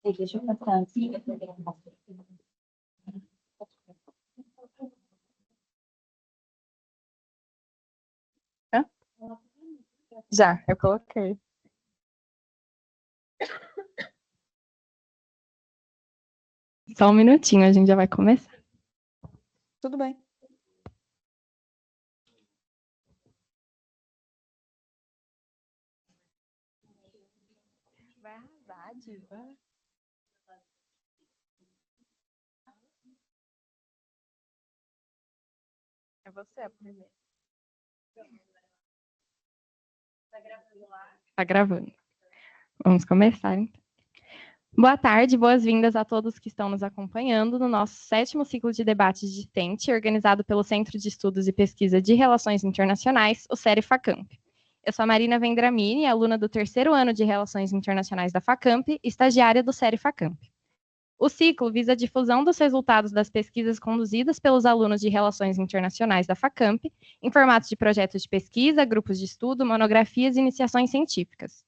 Deixa eu passar aqui. Hã? Já, eu coloquei. Só um minutinho, a gente já vai começar. Tudo bem. Vai arrasar, Diva. É você a primeira. Tá gravando. Vamos começar, então. Boa tarde, boas-vindas a todos que estão nos acompanhando no nosso 7º ciclo de debates discente, organizado pelo Centro de Estudos e Pesquisa de Relações Internacionais, o CERI-FACAMP. Eu sou a Marina Vendramini, aluna do 3º ano de Relações Internacionais da FACAMP, estagiária do CERI-FACAMP. O ciclo visa a difusão dos resultados das pesquisas conduzidas pelos alunos de Relações Internacionais da FACAMP, em formato de projetos de pesquisa, grupos de estudo, monografias e iniciações científicas.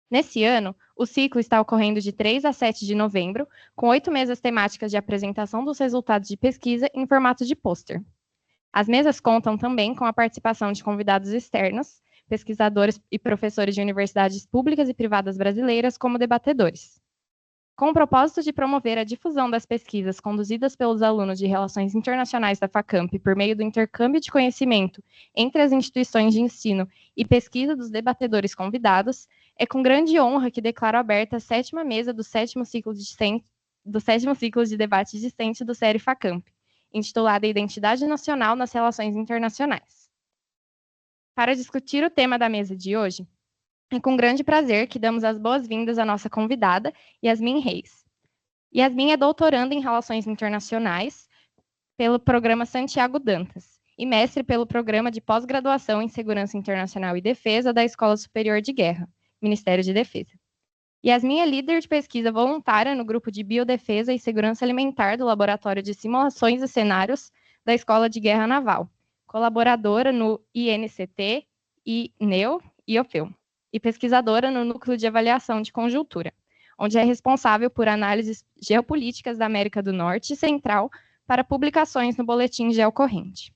Nesse ano, o ciclo está ocorrendo de 3 a 7 de novembro, com 8 mesas temáticas de apresentação dos resultados de pesquisa em formato de pôster. As mesas contam também com a participação de convidados externos, pesquisadores e professores de universidades públicas e privadas brasileiras como debatedores. Com o propósito de promover a difusão das pesquisas conduzidas pelos alunos de Relações Internacionais da FACAMP por meio do intercâmbio de conhecimento entre as instituições de ensino e pesquisa dos debatedores convidados, é com grande honra que declaro aberta a 7ª mesa do 7º ciclo de debate discente do CERI-FACAMP, intitulada Identidade Nacional nas Relações Internacionais. Para discutir o tema da mesa de hoje, é com grande prazer que damos as boas-vindas à nossa convidada, Yasmin Reis. Yasmin é doutoranda em Relações Internacionais pelo Programa Santiago Dantas e mestre pelo Programa de Pós-Graduação em Segurança Internacional e Defesa da Escola Superior de Guerra, Ministério de Defesa. Yasmin é líder de pesquisa voluntária no Grupo de Biodefesa e Segurança Alimentar do Laboratório de Simulações e Cenários da Escola de Guerra Naval, colaboradora no INCT, INEO e OPEU, e pesquisadora no Núcleo de Avaliação de Conjuntura, onde é responsável por análises geopolíticas da América do Norte e Central para publicações no Boletim Geocorrente.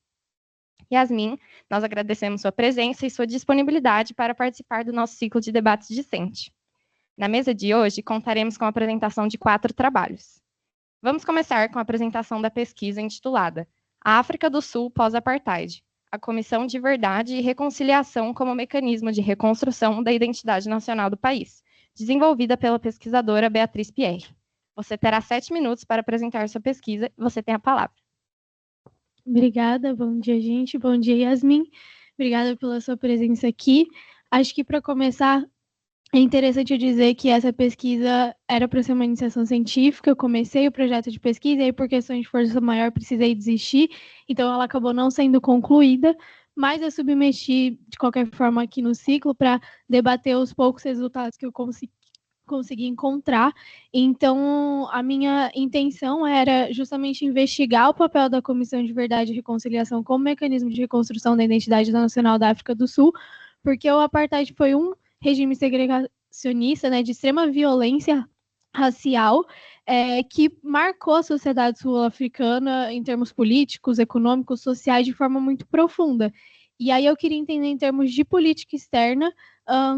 Yasmin, nós agradecemos sua presença e sua disponibilidade para participar do nosso ciclo de debates discente. Na mesa de hoje, contaremos com a apresentação de 4 trabalhos. Vamos começar com a apresentação da pesquisa intitulada A África do Sul pós-apartheid, a Comissão de Verdade e Reconciliação como mecanismo de reconstrução da identidade nacional do país, desenvolvida pela pesquisadora Beatriz Pierre. Você terá 7 minutos para apresentar sua pesquisa e você tem a palavra. Obrigada, bom dia, gente. Bom dia, Yasmin. Obrigada pela sua presença aqui. Acho que, para começar, é interessante dizer que essa pesquisa era para ser uma iniciação científica. Eu comecei o projeto de pesquisa e aí, por questões de força maior, precisei desistir. Então, ela acabou não sendo concluída, mas eu submeti, de qualquer forma, aqui no ciclo para debater os poucos resultados que eu consegui encontrar. Então, a minha intenção era justamente investigar o papel da Comissão de Verdade e Reconciliação como mecanismo de reconstrução da identidade nacional da África do Sul, porque o apartheid foi um regime segregacionista, né, de extrema violência racial, que marcou a sociedade sul-africana em termos políticos, econômicos, sociais, de forma muito profunda. E aí eu queria entender, em termos de política externa,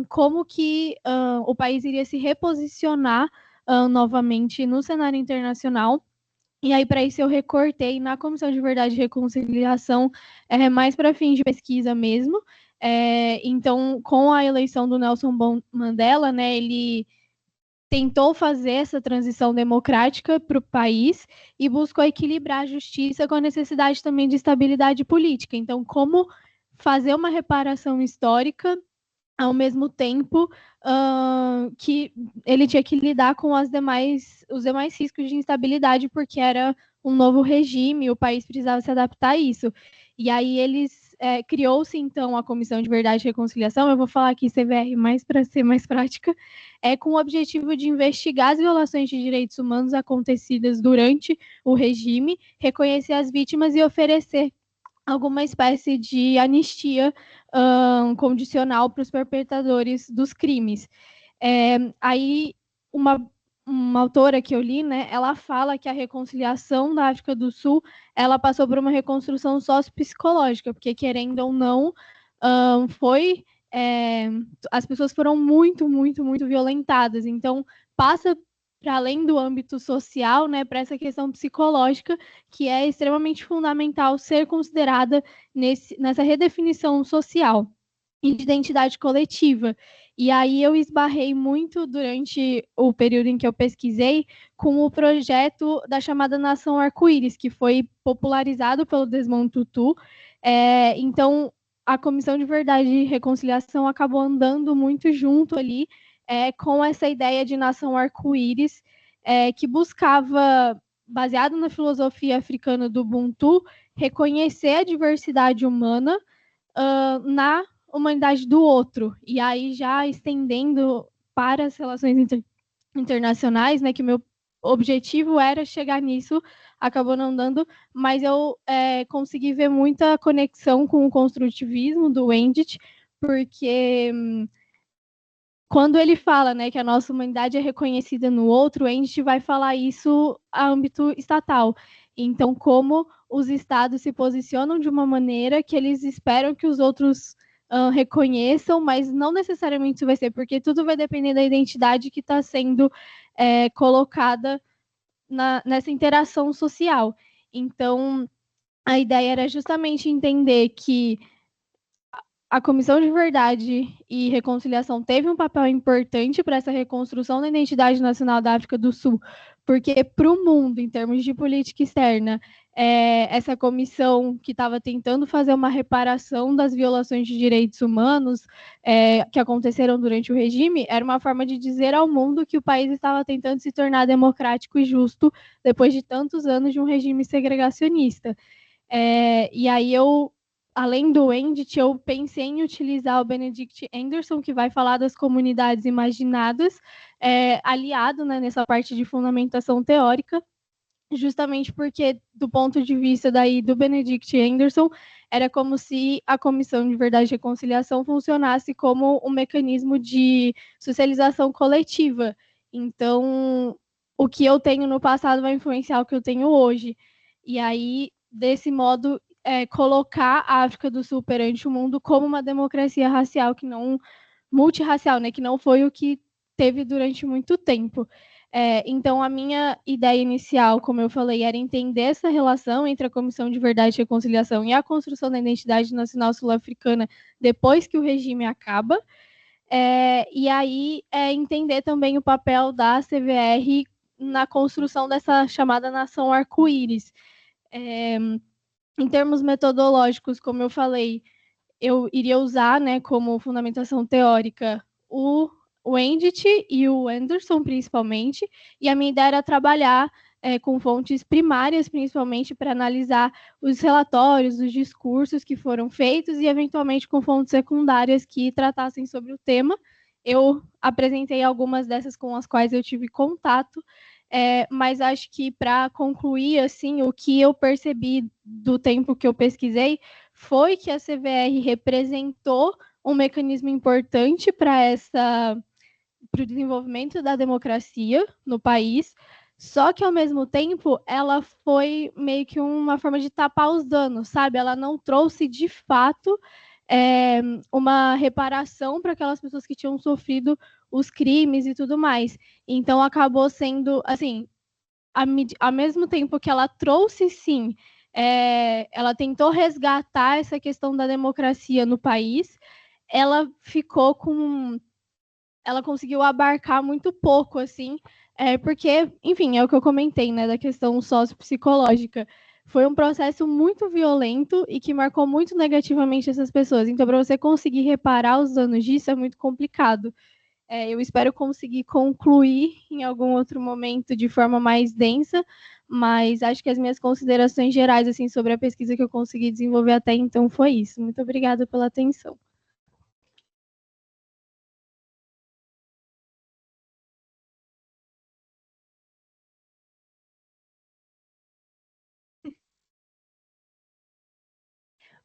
como que o país iria se reposicionar novamente no cenário internacional. E aí, para isso, eu recortei na Comissão de Verdade e Reconciliação, mais para fins de pesquisa mesmo. Então, com a eleição do Nelson Mandela, né, ele tentou fazer essa transição democrática para o país e buscou equilibrar a justiça com a necessidade também de estabilidade política. Então, como fazer uma reparação histórica ao mesmo tempo que ele tinha que lidar com os demais riscos de instabilidade, porque era um novo regime, o país precisava se adaptar a isso. E aí criou-se, então, a Comissão de Verdade e Reconciliação, eu vou falar aqui CVR mais para ser mais prática, com o objetivo de investigar as violações de direitos humanos acontecidas durante o regime, reconhecer as vítimas e oferecer alguma espécie de anistia condicional para os perpetradores dos crimes. Aí, uma uma autora que eu li, né, ela fala que a reconciliação da África do Sul, ela passou por uma reconstrução sociopsicológica, porque querendo ou não, foi as pessoas foram muito, muito, muito violentadas. Então, passa para além do âmbito social, né, para essa questão psicológica, que é extremamente fundamental ser considerada nessa redefinição social e de identidade coletiva. E aí eu esbarrei muito durante o período em que eu pesquisei com o projeto da chamada Nação Arco-Íris, que foi popularizado pelo Desmond Tutu. Então, a Comissão de Verdade e Reconciliação acabou andando muito junto ali com essa ideia de Nação Arco-Íris, que buscava, baseado na filosofia africana do Ubuntu, reconhecer a diversidade humana na humanidade do outro. E aí, já estendendo para as relações internacionais, né, que o meu objetivo era chegar nisso, acabou não dando, mas eu consegui ver muita conexão com o construtivismo do Wendt, porque quando ele fala, né, que a nossa humanidade é reconhecida no outro, a gente vai falar isso a âmbito estatal. Então, como os estados se posicionam de uma maneira que eles esperam que os outros reconheçam, mas não necessariamente isso vai ser, porque tudo vai depender da identidade que está sendo colocada nessa interação social. Então, a ideia era justamente entender que a Comissão de Verdade e Reconciliação teve um papel importante para essa reconstrução da identidade nacional da África do Sul, porque para o mundo, em termos de política externa, essa comissão que estava tentando fazer uma reparação das violações de direitos humanos que aconteceram durante o regime, era uma forma de dizer ao mundo que o país estava tentando se tornar democrático e justo depois de tantos anos de um regime segregacionista. E aí além do Wendt, eu pensei em utilizar o Benedict Anderson, que vai falar das comunidades imaginadas, aliado, né, nessa parte de fundamentação teórica, justamente porque, do ponto de vista daí do Benedict Anderson, era como se a Comissão de Verdade e Reconciliação funcionasse como um mecanismo de socialização coletiva. Então, o que eu tenho no passado vai influenciar o que eu tenho hoje. E aí, desse modo, colocar a África do Sul perante o mundo como uma democracia racial, que não multirracial, né, que não foi o que teve durante muito tempo. Então, a minha ideia inicial, como eu falei, era entender essa relação entre a Comissão de Verdade e Reconciliação e a construção da identidade nacional sul-africana depois que o regime acaba. E aí, entender também o papel da CVR na construção dessa chamada nação arco-íris. Em termos metodológicos, como eu falei, eu iria usar, né, como fundamentação teórica o Wendt e o Anderson, principalmente, e a minha ideia era trabalhar com fontes primárias, principalmente, para analisar os relatórios, os discursos que foram feitos e, eventualmente, com fontes secundárias que tratassem sobre o tema. Eu apresentei algumas dessas com as quais eu tive contato, mas acho que, para concluir, assim, o que eu percebi do tempo que eu pesquisei foi que a CVR representou um mecanismo importante para o desenvolvimento da democracia no país, só que, ao mesmo tempo, ela foi meio que uma forma de tapar os danos, sabe? Ela não trouxe, de fato, uma reparação para aquelas pessoas que tinham sofrido os crimes e tudo mais. Então, acabou sendo, assim, ao mesmo tempo que ela trouxe, sim, ela tentou resgatar essa questão da democracia no país, ela ficou com. Ela conseguiu abarcar muito pouco, assim, porque, enfim, é o que eu comentei, né, da questão sociopsicológica. Foi um processo muito violento e que marcou muito negativamente essas pessoas. Então, para você conseguir reparar os danos disso, é muito complicado. Eu espero conseguir concluir em algum outro momento de forma mais densa, mas acho que as minhas considerações gerais assim sobre a pesquisa que eu consegui desenvolver até então foi isso. Muito obrigada pela atenção.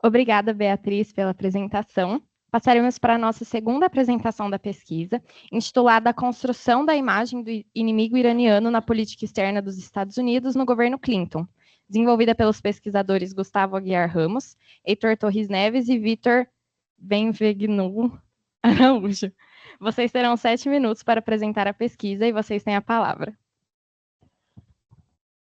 Obrigada, Beatriz, pela apresentação. Passaremos para a nossa segunda apresentação da pesquisa, intitulada A Construção da Imagem do Inimigo Iraniano na Política Externa dos Estados Unidos no Governo Clinton, desenvolvida pelos pesquisadores Gustavo Aguiar Ramos, Heitor Torres Neves e Vitor Benvegnu Araújo. Vocês terão 7 minutos para apresentar a pesquisa e vocês têm a palavra.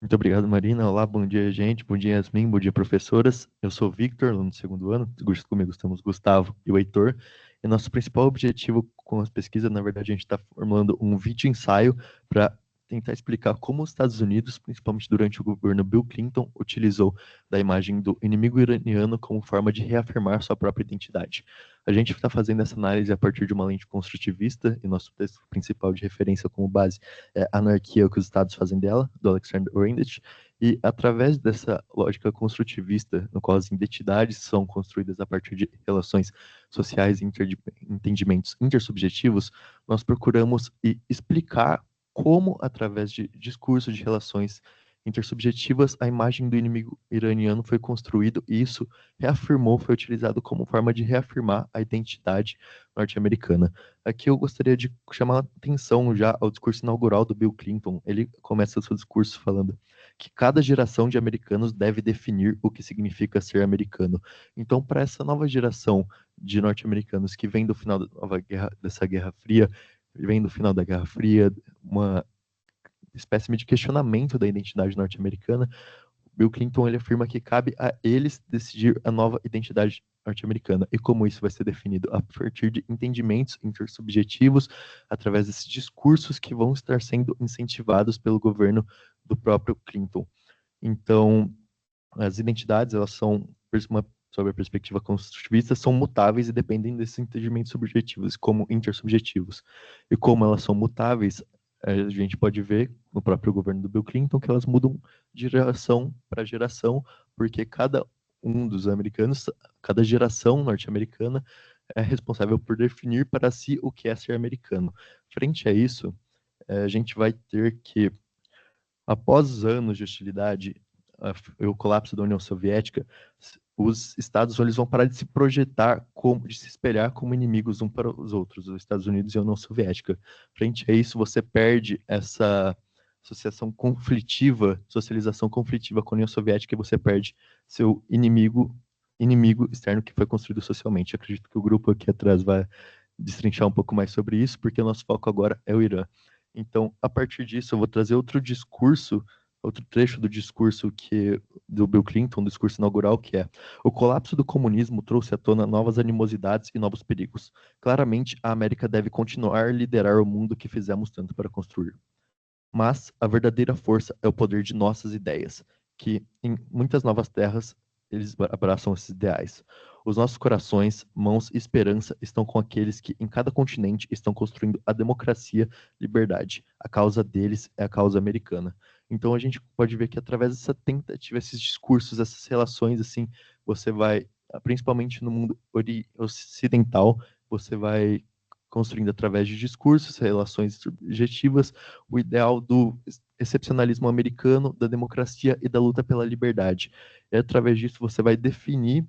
Muito obrigado, Marina. Olá, bom dia, gente. Bom dia, Yasmin. Bom dia, professoras. Eu sou o Victor, aluno do segundo ano. Comigo estamos o Gustavo e o Heitor. E nosso principal objetivo com as pesquisas, na verdade, a gente está formulando um vídeo ensaio para tentar explicar como os Estados Unidos, principalmente durante o governo Bill Clinton, utilizou da imagem do inimigo iraniano como forma de reafirmar sua própria identidade. A gente está fazendo essa análise a partir de uma lente construtivista, e nosso texto principal de referência como base é a Anarquia que os Estados fazem dela, do Alexander Orendich, e através dessa lógica construtivista, no qual as identidades são construídas a partir de relações sociais e entendimentos intersubjetivos, nós procuramos explicar como, através de discurso de relações intersubjetivas, a imagem do inimigo iraniano foi construído e isso foi utilizado como forma de reafirmar a identidade norte-americana. Aqui eu gostaria de chamar a atenção já ao discurso inaugural do Bill Clinton. Ele começa o seu discurso falando que cada geração de americanos deve definir o que significa ser americano. Então, para essa nova geração de norte-americanos que vem do final dessa Guerra Fria, vem do final da Guerra Fria, uma espécie de questionamento da identidade norte-americana, Bill Clinton ele afirma que cabe a eles decidir a nova identidade norte-americana e como isso vai ser definido a partir de entendimentos intersubjetivos, através desses discursos que vão estar sendo incentivados pelo governo do próprio Clinton. Então, as identidades, elas são, sob a perspectiva construtivista, são mutáveis e dependem desses entendimentos subjetivos como intersubjetivos. E como elas são mutáveis, a gente pode ver no próprio governo do Bill Clinton que elas mudam de geração para geração, porque cada um dos americanos, cada geração norte-americana é responsável por definir para si o que é ser americano. Frente a isso, a gente vai ter que, após os anos de hostilidade, o colapso da União Soviética, os Estados eles vão parar de se projetar, de se espelhar como inimigos um para os outros, os Estados Unidos e a União Soviética. Frente a isso, você perde essa socialização conflitiva com a União Soviética e você perde seu inimigo externo que foi construído socialmente. Eu acredito que o grupo aqui atrás vai destrinchar um pouco mais sobre isso, porque o nosso foco agora é o Irã. Então, a partir disso, eu vou trazer outro trecho do discurso do Bill Clinton, do discurso inaugural, que é: o colapso do comunismo trouxe à tona novas animosidades e novos perigos. Claramente, a América deve continuar a liderar o mundo que fizemos tanto para construir. Mas a verdadeira força é o poder de nossas ideias, que em muitas novas terras eles abraçam esses ideais. Os nossos corações, mãos e esperança estão com aqueles que em cada continente estão construindo a democracia e liberdade. A causa deles é a causa americana. Então a gente pode ver que através dessa tentativa, esses discursos, essas relações, assim, você vai, principalmente no mundo ocidental, você vai construindo através de discursos, relações subjetivas, o ideal do excepcionalismo americano, da democracia e da luta pela liberdade. E através disso você vai definir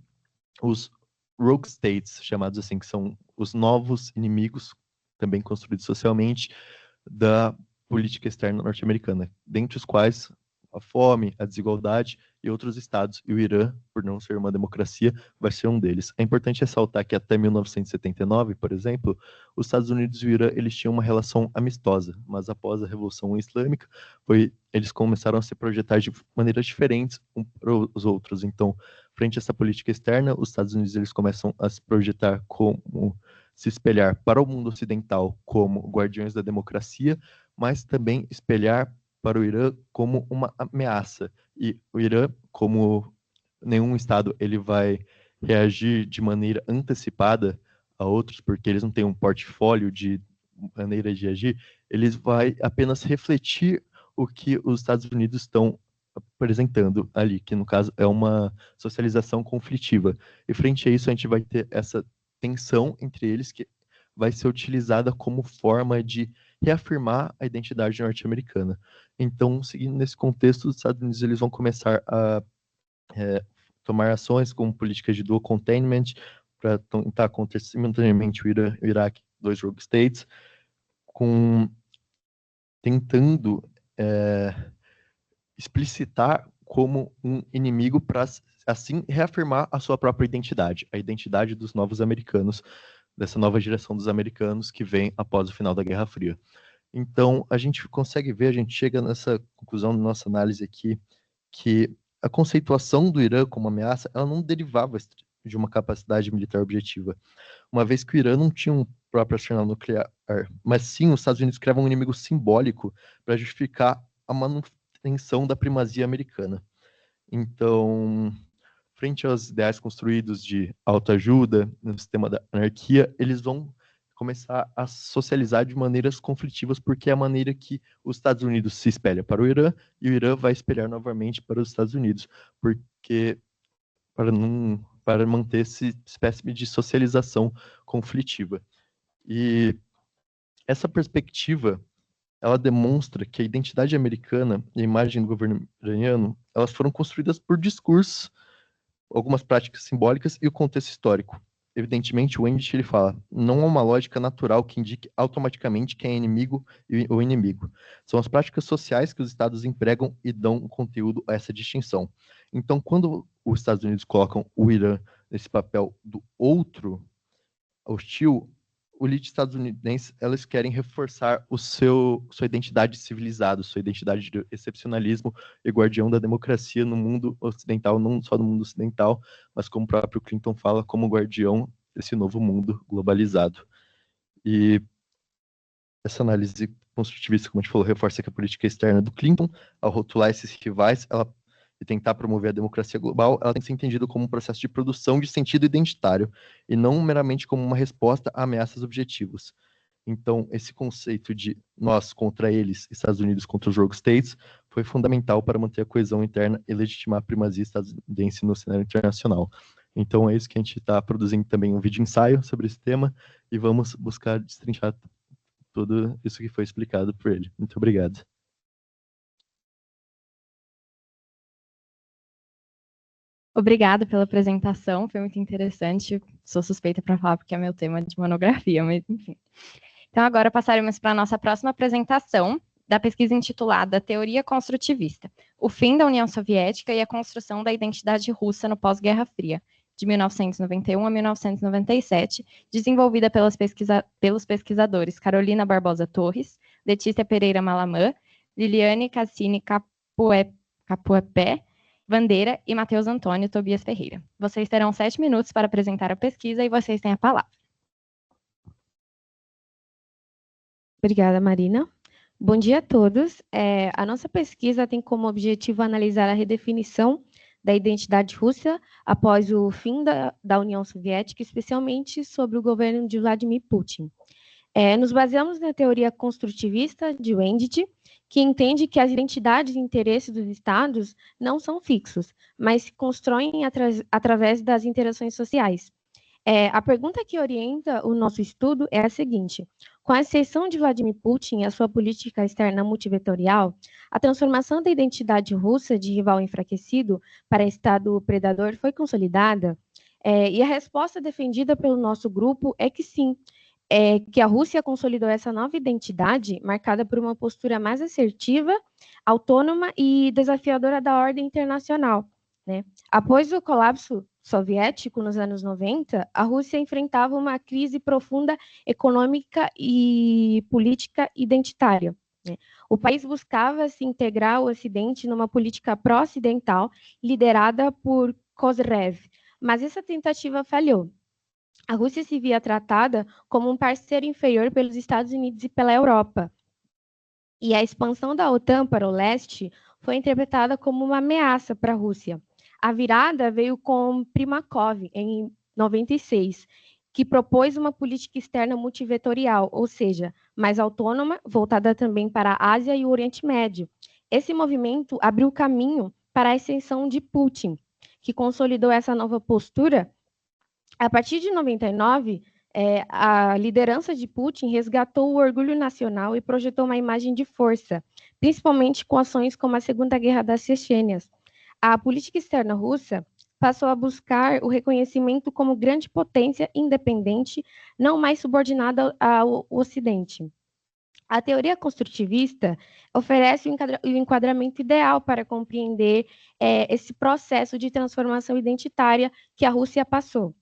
os rogue states, chamados assim, que são os novos inimigos, também construídos socialmente, da política externa norte-americana, dentre os quais a fome, a desigualdade e outros estados, e o Irã, por não ser uma democracia, vai ser um deles. É importante ressaltar que até 1979, por exemplo, os Estados Unidos e o Irã eles tinham uma relação amistosa, mas após a Revolução Islâmica, eles começaram a se projetar de maneiras diferentes uns para os outros. Então, frente a essa política externa, os Estados Unidos eles começam a se projetar como se espelhar para o mundo ocidental como guardiões da democracia, mas também espelhar para o Irã como uma ameaça. E o Irã, como nenhum Estado, ele vai reagir de maneira antecipada a outros, porque eles não têm um portfólio de maneira de agir, eles vai apenas refletir o que os Estados Unidos estão apresentando ali, que no caso é uma socialização conflitiva. E frente a isso, a gente vai ter essa tensão entre eles que vai ser utilizada como forma de reafirmar a identidade norte-americana. Então, seguindo nesse contexto, os Estados Unidos eles vão começar a tomar ações como políticas de dual containment, para tentar conter simultaneamente o Irã e o Iraque, dois rogue states, tentando explicitar como um inimigo para, assim, reafirmar a sua própria identidade, a identidade dos novos americanos, dessa nova geração dos americanos que vem após o final da Guerra Fria. Então, a gente consegue ver, a gente chega nessa conclusão na nossa análise aqui, que a conceituação do Irã como ameaça, ela não derivava de uma capacidade militar objetiva, uma vez que o Irã não tinha um próprio arsenal nuclear, mas sim os Estados Unidos criavam um inimigo simbólico para justificar a manutenção da primazia americana. Então, frente aos ideais construídos de autoajuda, no sistema da anarquia, eles vão começar a socializar de maneiras conflitivas, porque é a maneira que os Estados Unidos se espelha para o Irã, e o Irã vai espelhar novamente para os Estados Unidos, porque para manter essa espécie de socialização conflitiva. E essa perspectiva, ela demonstra que a identidade americana e a imagem do governo iraniano, elas foram construídas por discursos, algumas práticas simbólicas e o contexto histórico. Evidentemente, o Wendisch, ele fala, não há uma lógica natural que indique automaticamente quem é inimigo ou inimigo. São as práticas sociais que os estados empregam e dão conteúdo a essa distinção. Então, quando os Estados Unidos colocam o Irã nesse papel do outro hostil, o elite estadunidense, elas querem reforçar sua identidade civilizada, sua identidade de excepcionalismo e guardião da democracia no mundo ocidental, não só no mundo ocidental, mas como o próprio Clinton fala, como guardião desse novo mundo globalizado. E essa análise construtivista, como a gente falou, reforça que a política externa do Clinton, ao rotular esses rivais, e tentar promover a democracia global, ela tem que ser entendida como um processo de produção de sentido identitário, e não meramente como uma resposta a ameaças objetivas. Então, esse conceito de nós contra eles, Estados Unidos contra os rogue states, foi fundamental para manter a coesão interna e legitimar a primazia estadunidense no cenário internacional. Então, é isso que a gente está produzindo também um vídeo ensaio sobre esse tema, e vamos buscar destrinchar tudo isso que foi explicado por ele. Muito obrigado. Obrigada pela apresentação, foi muito interessante. Sou suspeita para falar porque é meu tema de monografia, mas enfim. Então, agora passaremos para a nossa próxima apresentação da pesquisa intitulada Teoria Construtivista, o fim da União Soviética e a construção da identidade russa no pós-Guerra Fria, de 1991 a 1997, desenvolvida pelos pesquisadores Carolina Barbosa Torres, Letícia Pereira Malamã, Liliane Cassini Capuepé, Bandeira e Matheus Antônio Tobias Ferreira. Vocês terão 7 minutos para apresentar a pesquisa e vocês têm a palavra. Obrigada, Marina. Bom dia a todos. A nossa pesquisa tem como objetivo analisar a redefinição da identidade russa após o fim da União Soviética, especialmente sobre o governo de Vladimir Putin. Nos baseamos na teoria construtivista de Wendisch, que entende que as identidades e interesses dos estados não são fixos, mas se constroem através das interações sociais. A pergunta que orienta o nosso estudo é a seguinte: com a exceção de Vladimir Putin e a sua política externa multivetorial, a transformação da identidade russa de rival enfraquecido para Estado predador foi consolidada? E a resposta defendida pelo nosso grupo é que sim, que a Rússia consolidou essa nova identidade, marcada por uma postura mais assertiva, autônoma e desafiadora da ordem internacional, né? Após o colapso soviético nos anos 90, a Rússia enfrentava uma crise profunda econômica e política identitária, né? O país buscava se integrar ao Ocidente numa política pró-ocidental liderada por Kozyrev, mas essa tentativa falhou. A Rússia se via tratada como um parceiro inferior pelos Estados Unidos e pela Europa. E a expansão da OTAN para o leste foi interpretada como uma ameaça para a Rússia. A virada veio com Primakov, em 96, que propôs uma política externa multivetorial, ou seja, mais autônoma, voltada também para a Ásia e o Oriente Médio. Esse movimento abriu caminho para a ascensão de Putin, que consolidou essa nova postura. A partir de 99, a liderança de Putin resgatou o orgulho nacional e projetou uma imagem de força, principalmente com ações como a Segunda Guerra das Chechênias. A política externa russa passou a buscar o reconhecimento como grande potência independente, não mais subordinada ao Ocidente. A teoria construtivista oferece o enquadramento ideal para compreender esse processo de transformação identitária que a Rússia passou.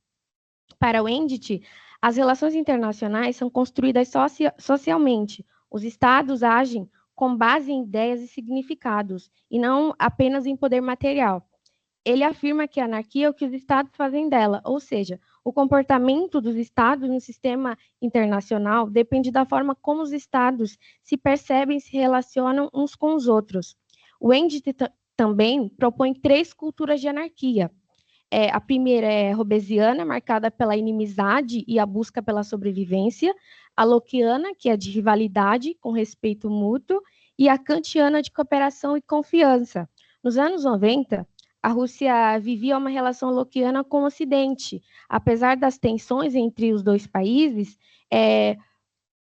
Para Wendt, as relações internacionais são construídas socialmente. Os estados agem com base em ideias e significados, e não apenas em poder material. Ele afirma que a anarquia é o que os estados fazem dela, ou seja, o comportamento dos estados no sistema internacional depende da forma como os estados se percebem e se relacionam uns com os outros. Wendt também propõe 3 culturas de anarquia. A primeira é hobbesiana, marcada pela inimizade e a busca pela sobrevivência, a lockeana, que é de rivalidade, com respeito mútuo, e a kantiana, de cooperação e confiança. Nos anos 90, a Rússia vivia uma relação lockeana com o Ocidente. Apesar das tensões entre os dois países,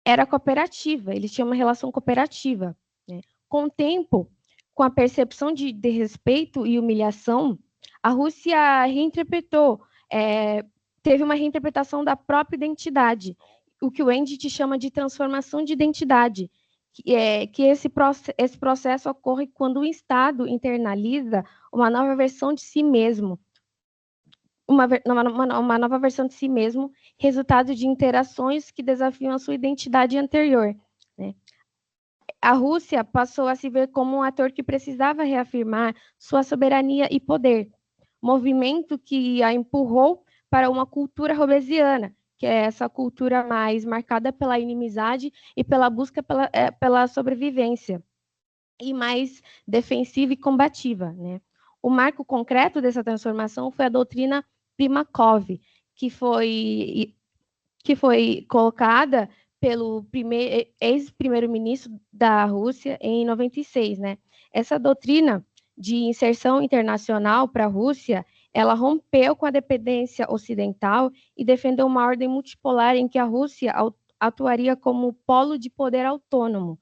era cooperativa, eles tinham uma relação cooperativa. Né? Com o tempo, com a percepção de desrespeito e humilhação, a Rússia reinterpretou, teve uma reinterpretação da própria identidade, o que o Wendt chama de transformação de identidade, que esse processo ocorre quando o Estado internaliza uma nova versão de si mesmo, uma nova versão de si mesmo, resultado de interações que desafiam a sua identidade anterior. Né? A Rússia passou a se ver como um ator que precisava reafirmar sua soberania e poder, movimento que a empurrou para uma cultura hobbesiana, que é essa cultura mais marcada pela inimizade e pela busca pela sobrevivência, e mais defensiva e combativa. Né? O marco concreto dessa transformação foi a doutrina Primakov, que foi colocada pelo ex-primeiro-ministro da Rússia em 96. Né? Essa doutrina de inserção internacional para a Rússia, ela rompeu com a dependência ocidental e defendeu uma ordem multipolar em que a Rússia atuaria como polo de poder autônomo.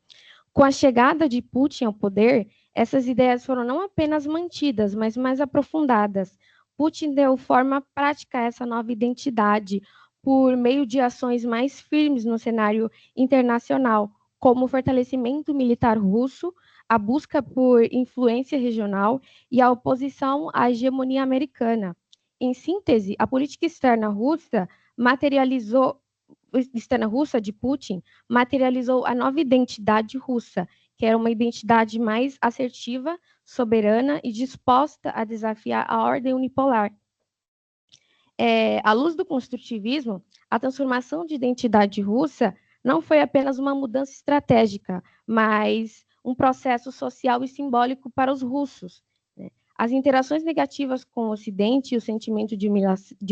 Com a chegada de Putin ao poder, essas ideias foram não apenas mantidas, mas mais aprofundadas. Putin deu forma prática a essa nova identidade por meio de ações mais firmes no cenário internacional, como o fortalecimento militar russo, a busca por influência regional e a oposição à hegemonia americana. Em síntese, a política externa russa de Putin materializou a nova identidade russa, que era uma identidade mais assertiva, soberana e disposta a desafiar a ordem unipolar. À luz do construtivismo, a transformação de identidade russa não foi apenas uma mudança estratégica, mas um processo social e simbólico para os russos. Né? As interações negativas com o Ocidente e o sentimento de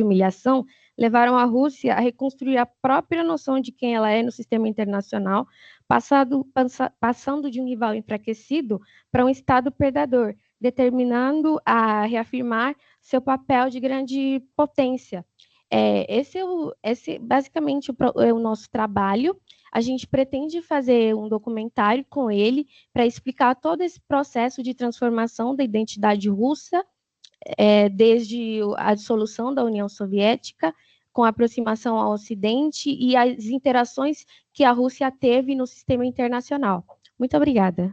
humilhação levaram a Rússia a reconstruir a própria noção de quem ela é no sistema internacional, passando de um rival enfraquecido para um Estado predador, determinando a reafirmar seu papel de grande potência. Esse basicamente é o nosso trabalho. A gente pretende fazer um documentário com ele para explicar todo esse processo de transformação da identidade russa, desde a dissolução da União Soviética, com a aproximação ao Ocidente e as interações que a Rússia teve no sistema internacional. Muito obrigada.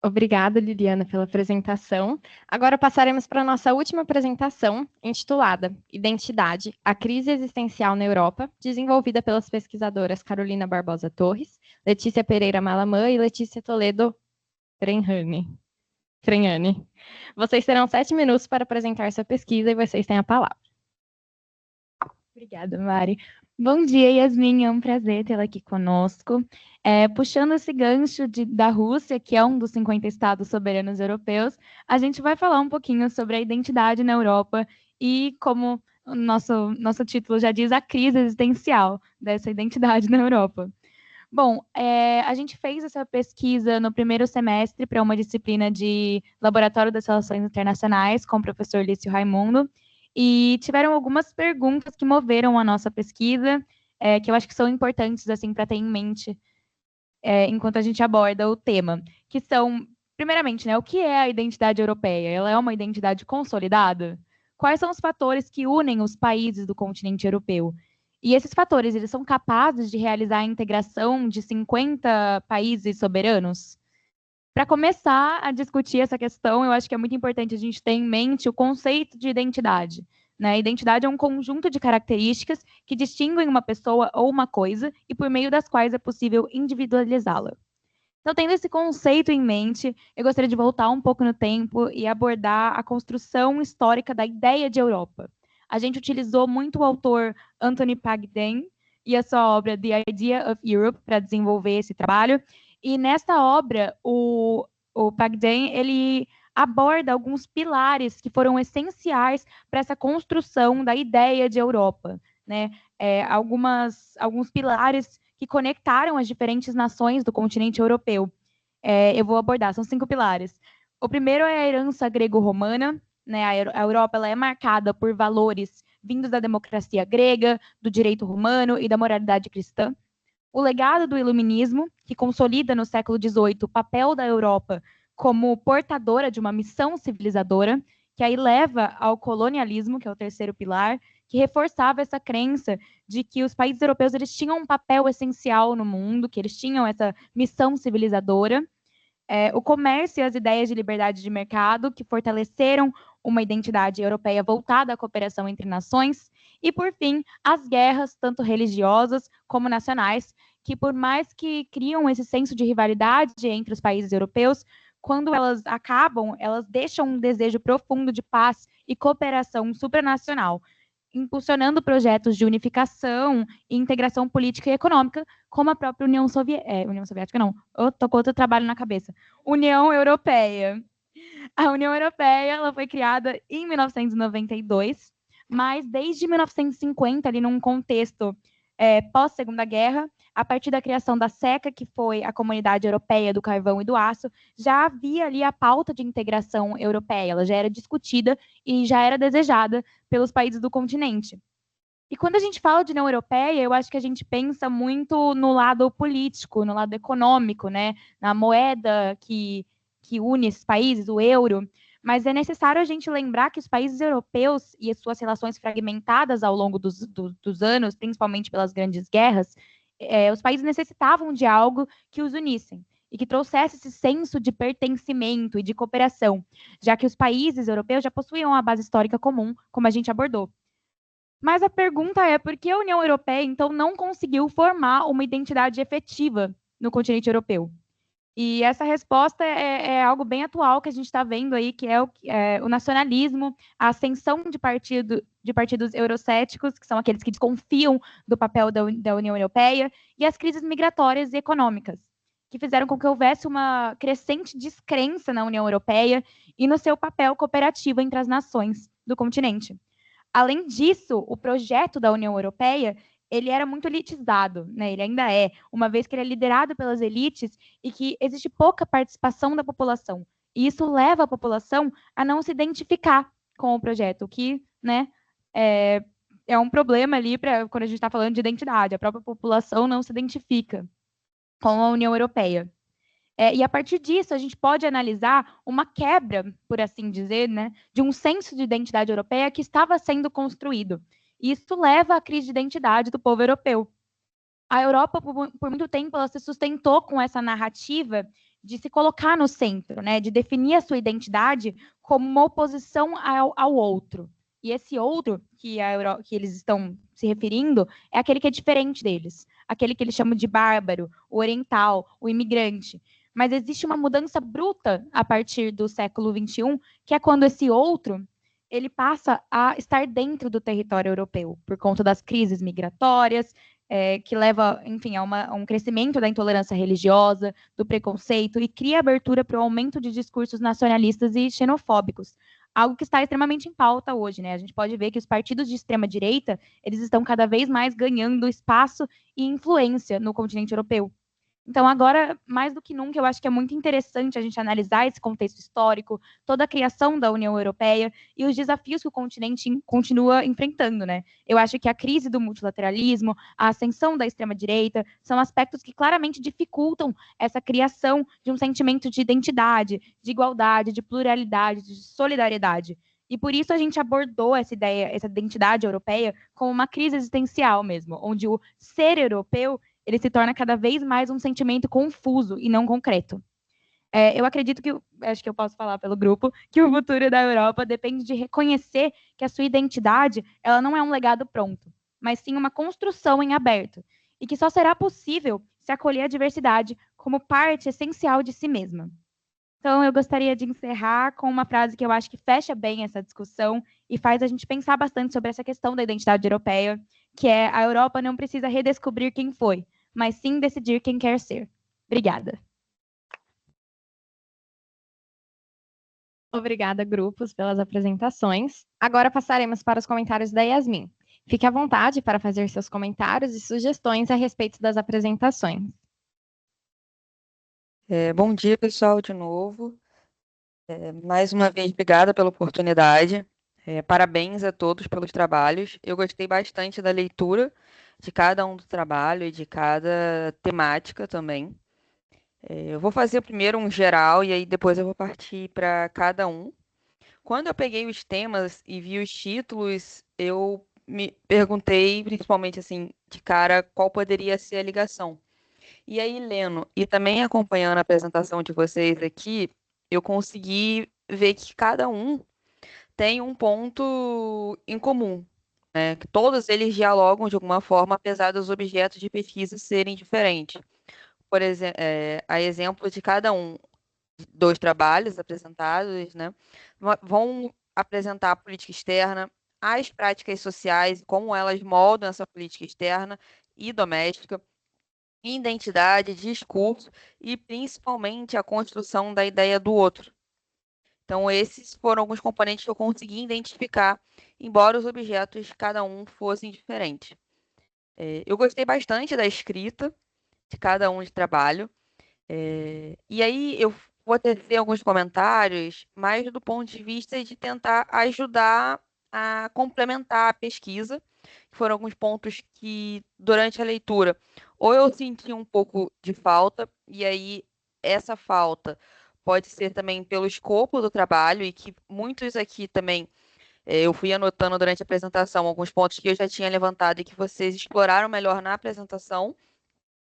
Obrigada, Liliana, pela apresentação. Agora passaremos para a nossa última apresentação, intitulada Identidade, a crise existencial na Europa, desenvolvida pelas pesquisadoras Carolina Barbosa Torres, Letícia Pereira Malamã e Letícia Toledo Frenhani. Vocês terão 7 minutos para apresentar sua pesquisa e vocês têm a palavra. Obrigada, Mari. Bom dia, Yasmin, é um prazer tê-la aqui conosco. Puxando esse gancho da Rússia, que é um dos 50 estados soberanos europeus, a gente vai falar um pouquinho sobre a identidade na Europa e, como o nosso título já diz, a crise existencial dessa identidade na Europa. Bom, a gente fez essa pesquisa no primeiro semestre para uma disciplina de Laboratório das Relações Internacionais com o professor Lício Raimundo, e tiveram algumas perguntas que moveram a nossa pesquisa, que eu acho que são importantes assim, para ter em mente enquanto a gente aborda o tema, que são, primeiramente, né, o que é a identidade europeia? Ela é uma identidade consolidada? Quais são os fatores que unem os países do continente europeu? E esses fatores, eles são capazes de realizar a integração de 50 países soberanos? Para começar a discutir essa questão, eu acho que é muito importante a gente ter em mente o conceito de identidade. Né? Identidade é um conjunto de características que distinguem uma pessoa ou uma coisa e por meio das quais é possível individualizá-la. Então, tendo esse conceito em mente, eu gostaria de voltar um pouco no tempo e abordar a construção histórica da ideia de Europa. A gente utilizou muito o autor Anthony Pagden e a sua obra The Idea of Europe para desenvolver esse trabalho. E nesta obra, o Pagden, ele aborda alguns pilares que foram essenciais para essa construção da ideia de Europa, né? Alguns pilares que conectaram as diferentes nações do continente europeu. Eu vou abordar, são 5 pilares. O primeiro é a herança grego-romana, né? A Europa ela é marcada por valores vindos da democracia grega, do direito romano e da moralidade cristã. O legado do iluminismo, que consolida no século XVIII o papel da Europa como portadora de uma missão civilizadora, que aí leva ao colonialismo, que é o terceiro pilar, que reforçava essa crença de que os países europeus eles tinham um papel essencial no mundo, que eles tinham essa missão civilizadora. O comércio e as ideias de liberdade de mercado, que fortaleceram uma identidade europeia voltada à cooperação entre nações. E, por fim, as guerras, tanto religiosas como nacionais, que por mais que criam esse senso de rivalidade entre os países europeus, quando elas acabam, elas deixam um desejo profundo de paz e cooperação supranacional, impulsionando projetos de unificação e integração política e econômica, como a própria União Soviética, não, eu tô com outro trabalho na cabeça, União Europeia. A União Europeia ela foi criada em 1992, mas desde 1950, ali num contexto pós-Segunda Guerra, a partir da criação da SECA, que foi a Comunidade Europeia do Carvão e do Aço, já havia ali a pauta de integração europeia, ela já era discutida e já era desejada pelos países do continente. E quando a gente fala de União Europeia, eu acho que a gente pensa muito no lado político, no lado econômico, né? Na moeda que une esses países, o euro. Mas é necessário a gente lembrar que os países europeus e as suas relações fragmentadas ao longo dos anos, principalmente pelas grandes guerras, os países necessitavam de algo que os unissem e que trouxesse esse senso de pertencimento e de cooperação, já que os países europeus já possuíam uma base histórica comum, como a gente abordou. Mas a pergunta é por que a União Europeia, então, não conseguiu formar uma identidade efetiva no continente europeu? E essa resposta é algo bem atual que a gente está vendo aí, que é o nacionalismo, a ascensão de partidos eurocéticos, que são aqueles que desconfiam do papel da União Europeia, e as crises migratórias e econômicas, que fizeram com que houvesse uma crescente descrença na União Europeia e no seu papel cooperativo entre as nações do continente. Além disso, o projeto da União Europeia ele era muito elitizado, né? Ele ainda é, uma vez que ele é liderado pelas elites e que existe pouca participação da população. E isso leva a população a não se identificar com o projeto, o que, né, é um problema ali quando a gente está falando de identidade. A própria população não se identifica com a União Europeia. E a partir disso, a gente pode analisar uma quebra, por assim dizer, né, de um senso de identidade europeia que estava sendo construído. E isso leva à crise de identidade do povo europeu. A Europa, por muito tempo, ela se sustentou com essa narrativa de se colocar no centro, né, de definir a sua identidade como uma oposição ao outro. E esse outro que eles estão se referindo é aquele que é diferente deles, aquele que eles chamam de bárbaro, o oriental, o imigrante. Mas existe uma mudança bruta a partir do século XXI, que é quando esse outro ele passa a estar dentro do território europeu, por conta das crises migratórias, que leva, enfim, a um crescimento da intolerância religiosa, do preconceito, e cria abertura para o aumento de discursos nacionalistas e xenofóbicos, algo que está extremamente em pauta hoje, né? A gente pode ver que os partidos de extrema-direita, eles estão cada vez mais ganhando espaço e influência no continente europeu. Então, agora, mais do que nunca, eu acho que é muito interessante a gente analisar esse contexto histórico, toda a criação da União Europeia e os desafios que o continente continua enfrentando, né? Eu acho que a crise do multilateralismo, a ascensão da extrema-direita, são aspectos que claramente dificultam essa criação de um sentimento de identidade, de igualdade, de pluralidade, de solidariedade. E por isso a gente abordou essa ideia, essa identidade europeia, como uma crise existencial mesmo, onde o ser europeu ele se torna cada vez mais um sentimento confuso e não concreto. Eu acredito que, acho que eu posso falar pelo grupo, que o futuro da Europa depende de reconhecer que a sua identidade ela não é um legado pronto, mas sim uma construção em aberto, e que só será possível se acolher a diversidade como parte essencial de si mesma. Então, eu gostaria de encerrar com uma frase que eu acho que fecha bem essa discussão e faz a gente pensar bastante sobre essa questão da identidade europeia, que é: a Europa não precisa redescobrir quem foi, mas sim decidir quem quer ser. Obrigada. Obrigada, grupos, pelas apresentações. Agora passaremos para os comentários da Yasmin. Fique à vontade para fazer seus comentários e sugestões a respeito das apresentações. Bom dia, pessoal, de novo. Mais uma vez, obrigada pela oportunidade. Parabéns a todos pelos trabalhos. Eu gostei bastante da leitura de cada um do trabalho e de cada temática também. Eu vou fazer primeiro um geral e aí depois eu vou partir para cada um. Quando eu peguei os temas e vi os títulos, eu me perguntei, principalmente assim, de cara, qual poderia ser a ligação. E aí, lendo e também acompanhando a apresentação de vocês aqui, eu consegui ver que cada um tem um ponto em comum, né? Que todos eles dialogam de alguma forma, apesar dos objetos de pesquisa serem diferentes. Por exemplo, a exemplo de cada um dos trabalhos apresentados, né? Vão apresentar a política externa, as práticas sociais, como elas moldam essa política externa e doméstica, identidade, discurso e principalmente a construção da ideia do outro. Então, esses foram alguns componentes que eu consegui identificar, embora os objetos, cada um, fossem diferentes. Eu gostei bastante da escrita de cada um de trabalho. E aí eu vou tecer alguns comentários, mais do ponto de vista de tentar ajudar a complementar a pesquisa, que foram alguns pontos que, durante a leitura, ou eu senti um pouco de falta, e aí essa falta pode ser também pelo escopo do trabalho, e que muitos aqui também eu fui anotando durante a apresentação alguns pontos que eu já tinha levantado e que vocês exploraram melhor na apresentação,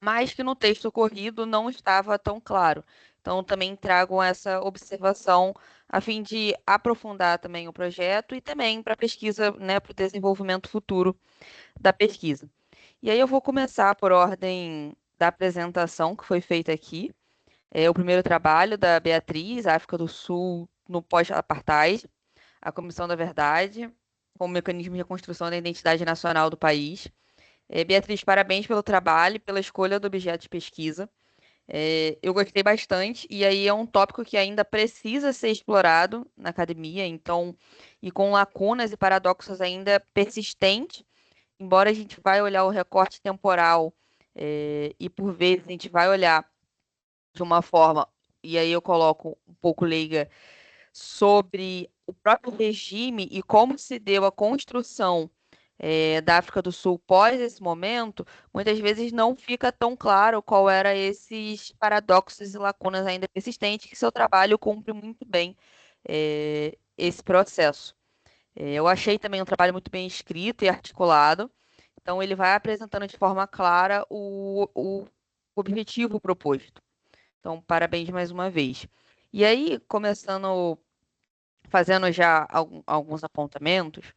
mas que no texto corrido não estava tão claro. Então, também trago essa observação a fim de aprofundar também o projeto e também para a pesquisa, né, para o desenvolvimento futuro da pesquisa. E aí eu vou começar por ordem da apresentação que foi feita aqui. É o primeiro trabalho da Beatriz, África do Sul no pós-apartheid, a Comissão da Verdade, como mecanismo de reconstrução da identidade nacional do país. Beatriz, parabéns pelo trabalho e pela escolha do objeto de pesquisa. Eu gostei bastante, e aí é um tópico que ainda precisa ser explorado na academia, então, e com lacunas e paradoxos ainda persistentes, embora a gente vai olhar o recorte temporal, e por vezes a gente vai olhar de uma forma, e aí eu coloco um pouco leiga, sobre o próprio regime e como se deu a construção da África do Sul pós esse momento, muitas vezes não fica tão claro qual era esses paradoxos e lacunas ainda persistentes, que seu trabalho cumpre muito bem esse processo. Eu achei também um trabalho muito bem escrito e articulado, então ele vai apresentando de forma clara o objetivo proposto. Então, parabéns mais uma vez. E aí, fazendo já alguns apontamentos,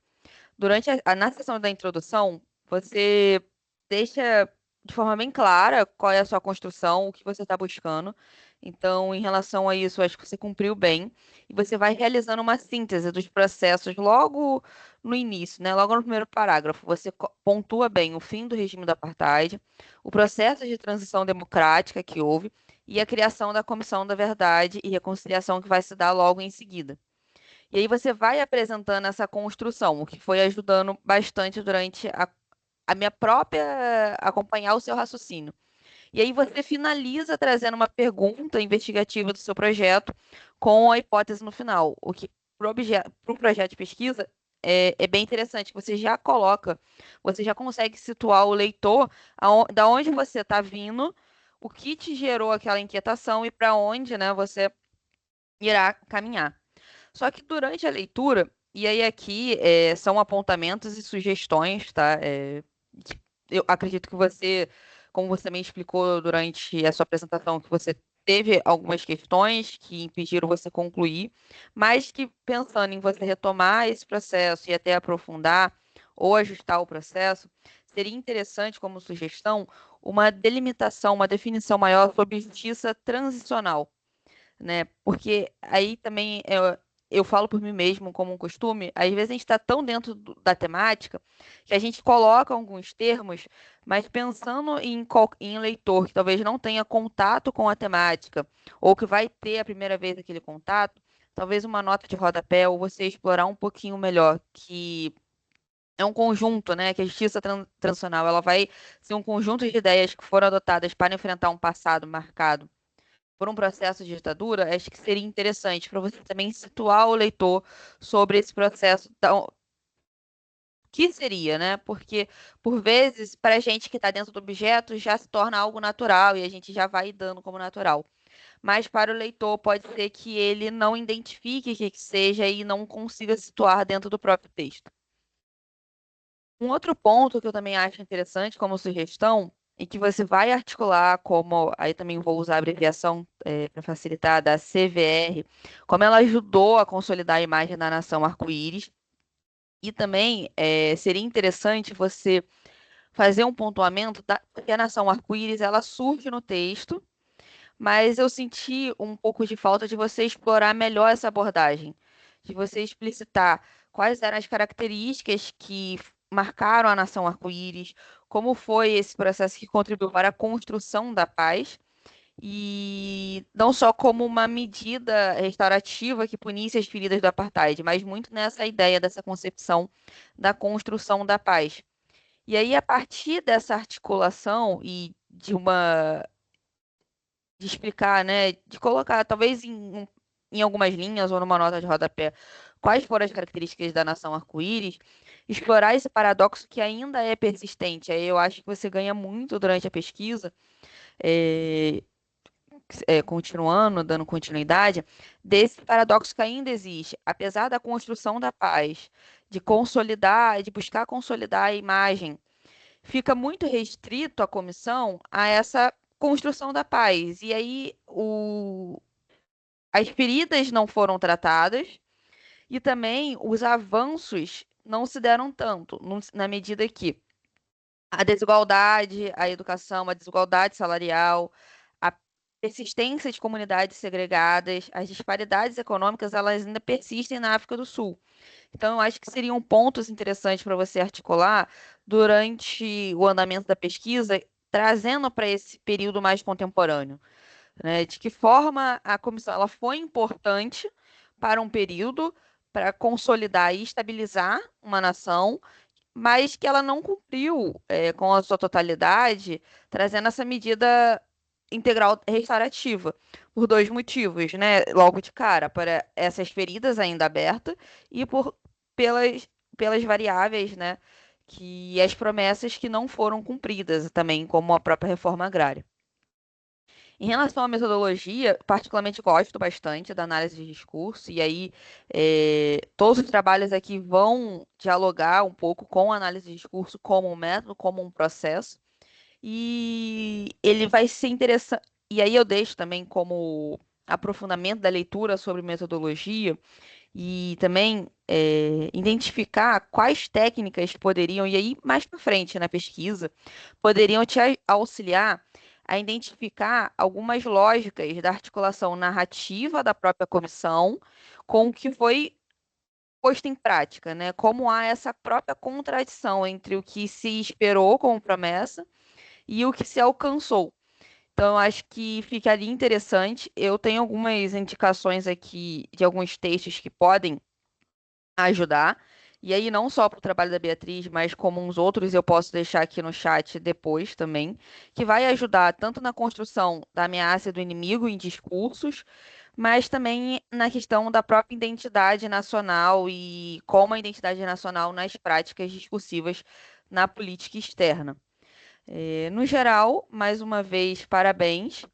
na sessão da introdução, você deixa de forma bem clara qual é a sua construção, o que você está buscando. Então, em relação a isso, acho que você cumpriu bem. E você vai realizando uma síntese dos processos logo no início, né? Logo no primeiro parágrafo. Você pontua bem o fim do regime do apartheid, o processo de transição democrática que houve e a criação da Comissão da Verdade e Reconciliação que vai se dar logo em seguida. E aí você vai apresentando essa construção, o que foi ajudando bastante durante a minha própria acompanhar o seu raciocínio. E aí você finaliza trazendo uma pergunta investigativa do seu projeto com a hipótese no final, o que para o projeto de pesquisa é bem interessante. Você já consegue situar o leitor da onde você está vindo, o que te gerou aquela inquietação e para onde, né, você irá caminhar. Só que durante a leitura, e aí aqui são apontamentos e sugestões, tá? Eu acredito que você, como você me explicou durante a sua apresentação, que você teve algumas questões que impediram você concluir, mas que pensando em você retomar esse processo e até aprofundar ou ajustar o processo, seria interessante, como sugestão, uma delimitação, uma definição maior sobre justiça transicional, né? Porque aí também eu falo por mim mesmo como um costume, às vezes a gente está tão dentro da temática que a gente coloca alguns termos, mas pensando em leitor que talvez não tenha contato com a temática, ou que vai ter a primeira vez aquele contato, talvez uma nota de rodapé, ou você explorar um pouquinho melhor, que é um conjunto, né? Que a justiça transicional ela vai ser um conjunto de ideias que foram adotadas para enfrentar um passado marcado por um processo de ditadura, acho que seria interessante para você também situar o leitor sobre esse processo. Que seria, né? Porque, por vezes, para a gente que está dentro do objeto, já se torna algo natural e a gente já vai dando como natural. Mas para o leitor, pode ser que ele não identifique o que seja e não consiga situar dentro do próprio texto. Um outro ponto que eu também acho interessante como sugestão e que você vai articular como, aí também vou usar a abreviação para facilitar, da CVR, como ela ajudou a consolidar a imagem da nação arco-íris. E também seria interessante você fazer um pontuamento porque a nação arco-íris ela surge no texto, mas eu senti um pouco de falta de você explorar melhor essa abordagem, de você explicitar quais eram as características que marcaram a nação arco-íris, como foi esse processo que contribuiu para a construção da paz, e não só como uma medida restaurativa que punisse as feridas do apartheid, mas muito nessa ideia dessa concepção da construção da paz. E aí, a partir dessa articulação e de explicar, né, de colocar, talvez em algumas linhas ou numa nota de rodapé, quais foram as características da nação arco-íris, explorar esse paradoxo que ainda é persistente. Aí eu acho que você ganha muito durante a pesquisa, é, continuando, dando continuidade, desse paradoxo que ainda existe. Apesar da construção da paz, de consolidar, de buscar consolidar a imagem, fica muito restrito a comissão a essa construção da paz. E aí as feridas não foram tratadas e também os avanços não se deram tanto, na medida que a desigualdade, a educação, a desigualdade salarial, a persistência de comunidades segregadas, as disparidades econômicas, elas ainda persistem na África do Sul. Então, eu acho que seriam pontos interessantes para você articular durante o andamento da pesquisa, trazendo para esse período mais contemporâneo, né? De que forma a comissão ela foi importante para um período, para consolidar e estabilizar uma nação, mas que ela não cumpriu com a sua totalidade, trazendo essa medida integral restaurativa, por dois motivos, né? Logo de cara, para essas feridas ainda abertas e pelas variáveis, né? Que as promessas que não foram cumpridas também, como a própria reforma agrária. Em relação à metodologia, particularmente gosto bastante da análise de discurso, e aí todos os trabalhos aqui vão dialogar um pouco com a análise de discurso como um método, como um processo, e ele vai ser interessante. E aí eu deixo também como aprofundamento da leitura sobre metodologia e também identificar quais técnicas poderiam, e aí mais para frente na pesquisa, poderiam te auxiliar a identificar algumas lógicas da articulação narrativa da própria comissão com o que foi posto em prática, né? Como há essa própria contradição entre o que se esperou como promessa e o que se alcançou. Então, eu acho que ficaria interessante. Eu tenho algumas indicações aqui de alguns textos que podem ajudar. E aí, não só para o trabalho da Beatriz, mas como uns outros eu posso deixar aqui no chat depois também, que vai ajudar tanto na construção da ameaça e do inimigo em discursos, mas também na questão da própria identidade nacional e como a identidade nacional nas práticas discursivas na política externa. No geral, mais uma vez, parabéns.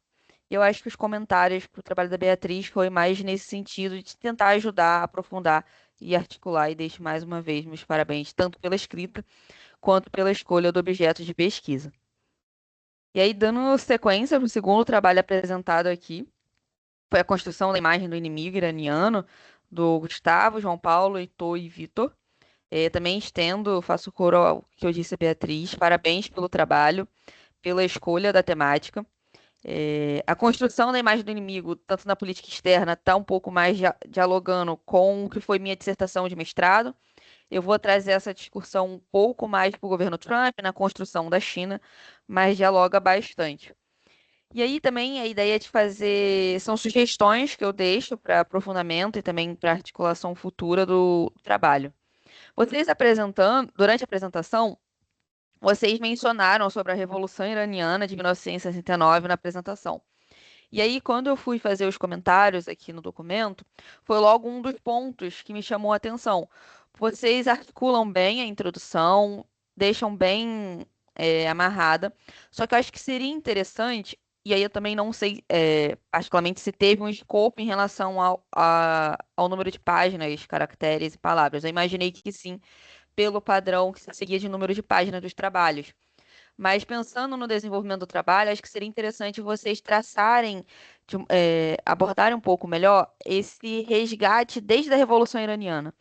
Eu acho que os comentários para o trabalho da Beatriz foi mais nesse sentido de tentar ajudar, aprofundar e articular. E deixo mais uma vez meus parabéns, tanto pela escrita quanto pela escolha do objeto de pesquisa. E aí, dando sequência para o segundo trabalho apresentado aqui, foi a construção da imagem do inimigo iraniano, do Gustavo, João Paulo, Heitor e Vitor. Também estendo, faço coro ao que eu disse a Beatriz. Parabéns pelo trabalho, pela escolha da temática. A construção da imagem do inimigo, tanto na política externa, está um pouco mais dialogando com o que foi minha dissertação de mestrado. Eu vou trazer essa discussão um pouco mais para o governo Trump, na construção da China, mas dialoga bastante. E aí também a ideia de fazer são sugestões que eu deixo para aprofundamento e também para articulação futura do trabalho. Vocês apresentando, durante a apresentação, vocês mencionaram sobre a Revolução Iraniana de 1969 na apresentação. E aí, quando eu fui fazer os comentários aqui no documento, foi logo um dos pontos que me chamou a atenção. Vocês articulam bem a introdução, deixam bem amarrada, só que eu acho que seria interessante, e aí eu também não sei, particularmente, se teve um escopo em relação ao número de páginas, caracteres e palavras. Eu imaginei que sim, pelo padrão que se seguia de número de páginas dos trabalhos. Mas pensando no desenvolvimento do trabalho, acho que seria interessante vocês traçarem, abordarem um pouco melhor esse resgate desde a Revolução Iraniana,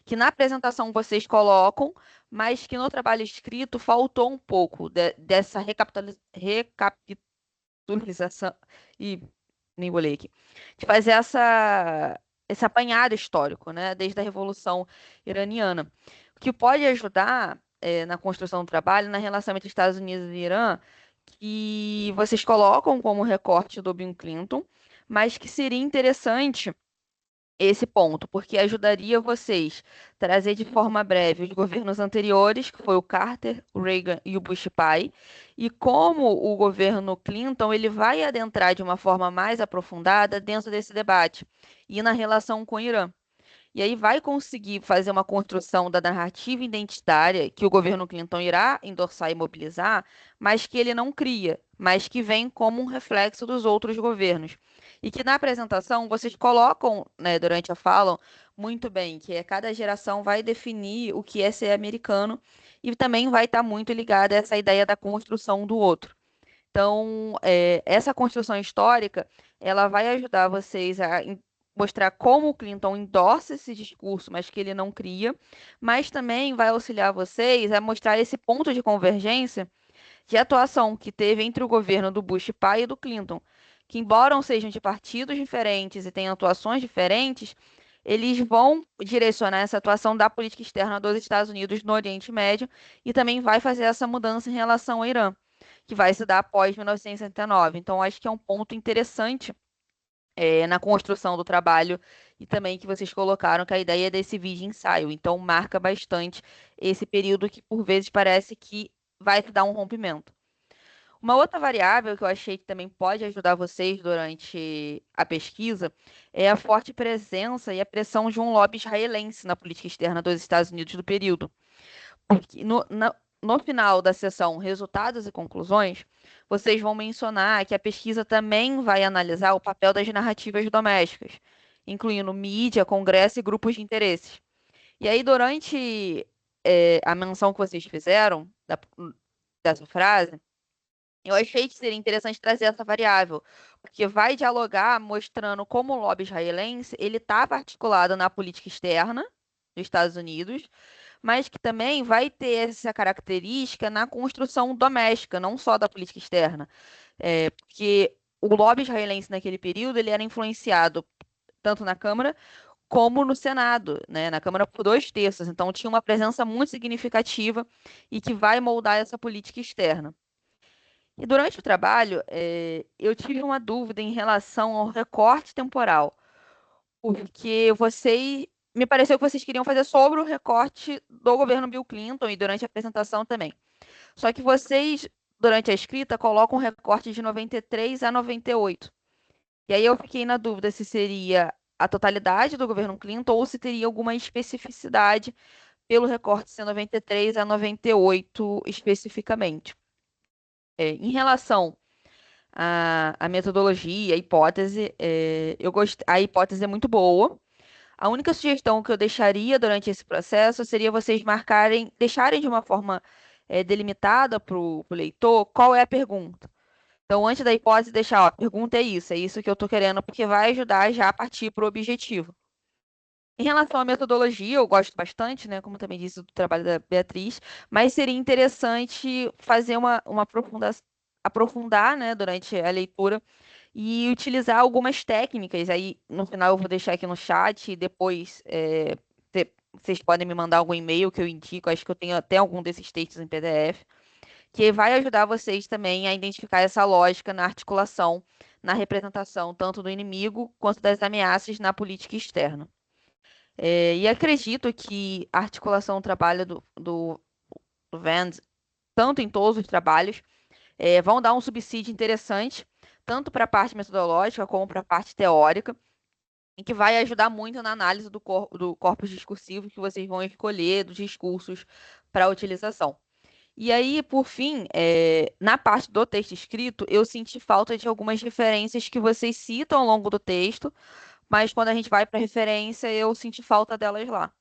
que na apresentação vocês colocam, mas que no trabalho escrito faltou um pouco dessa recapitulação, e nem bolei aqui, de fazer esse apanhado histórico, né, desde a Revolução Iraniana, o que pode ajudar na construção do trabalho, na relação entre Estados Unidos e Irã, que vocês colocam como recorte do Bill Clinton, mas que seria interessante esse ponto, porque ajudaria vocês trazer de forma breve os governos anteriores, que foi o Carter, o Reagan e o Bush pai, e como o governo Clinton ele vai adentrar de uma forma mais aprofundada dentro desse debate e na relação com o Irã. E aí vai conseguir fazer uma construção da narrativa identitária que o governo Clinton irá endossar e mobilizar, mas que ele não cria, mas que vem como um reflexo dos outros governos. E que na apresentação vocês colocam, né, durante a fala, muito bem, que cada geração vai definir o que é ser americano e também vai estar muito ligada a essa ideia da construção do outro. Então, essa construção histórica, ela vai ajudar vocês a mostrar como o Clinton endossa esse discurso, mas que ele não cria, mas também vai auxiliar vocês a mostrar esse ponto de convergência de atuação que teve entre o governo do Bush pai e do Clinton, que embora sejam de partidos diferentes e tenham atuações diferentes, eles vão direcionar essa atuação da política externa dos Estados Unidos no Oriente Médio e também vai fazer essa mudança em relação ao Irã, que vai se dar após 1969. Então, acho que é um ponto interessante na construção do trabalho e também que vocês colocaram que a ideia desse vídeo ensaio. Então, marca bastante esse período que, por vezes, parece que vai se dar um rompimento. Uma outra variável que eu achei que também pode ajudar vocês durante a pesquisa é a forte presença e a pressão de um lobby israelense na política externa dos Estados Unidos do período. Porque no final da sessão Resultados e Conclusões, vocês vão mencionar que a pesquisa também vai analisar o papel das narrativas domésticas, incluindo mídia, congresso e grupos de interesses. E aí, durante a menção que vocês fizeram dessa frase, eu achei que seria interessante trazer essa variável, porque vai dialogar mostrando como o lobby israelense ele estava articulado na política externa dos Estados Unidos, mas que também vai ter essa característica na construção doméstica, não só da política externa. Porque o lobby israelense naquele período ele era influenciado tanto na Câmara como no Senado, né? Na Câmara por 2/3, então tinha uma presença muito significativa e que vai moldar essa política externa. E durante o trabalho, eu tive uma dúvida em relação ao recorte temporal, porque vocês me pareceu que vocês queriam fazer sobre o recorte do governo Bill Clinton e durante a apresentação também. Só que vocês, durante a escrita, colocam um recorte de 93 a 98. E aí eu fiquei na dúvida se seria a totalidade do governo Clinton ou se teria alguma especificidade pelo recorte ser 93 a 98 especificamente. Em relação à metodologia, à hipótese, a hipótese é muito boa. A única sugestão que eu deixaria durante esse processo seria vocês deixarem de uma forma delimitada para o leitor qual é a pergunta. Então, antes da hipótese, deixar, ó, a pergunta é isso que eu estou querendo, porque vai ajudar já a partir para o objetivo. Em relação à metodologia, eu gosto bastante, né, como também disse, do trabalho da Beatriz, mas seria interessante fazer aprofundar, né, durante a leitura e utilizar algumas técnicas. Aí, no final, eu vou deixar aqui no chat e depois vocês podem me mandar algum e-mail que eu indico. Acho que eu tenho até algum desses textos em PDF, que vai ajudar vocês também a identificar essa lógica na articulação, na representação, tanto do inimigo quanto das ameaças na política externa. E acredito que a articulação do trabalho do Vance, tanto em todos os trabalhos, vão dar um subsídio interessante, tanto para a parte metodológica como para a parte teórica, e que vai ajudar muito na análise do corpus discursivo que vocês vão escolher, dos discursos para utilização. E aí, por fim, na parte do texto escrito, eu senti falta de algumas referências que vocês citam ao longo do texto, mas quando a gente vai para referência, eu senti falta delas lá.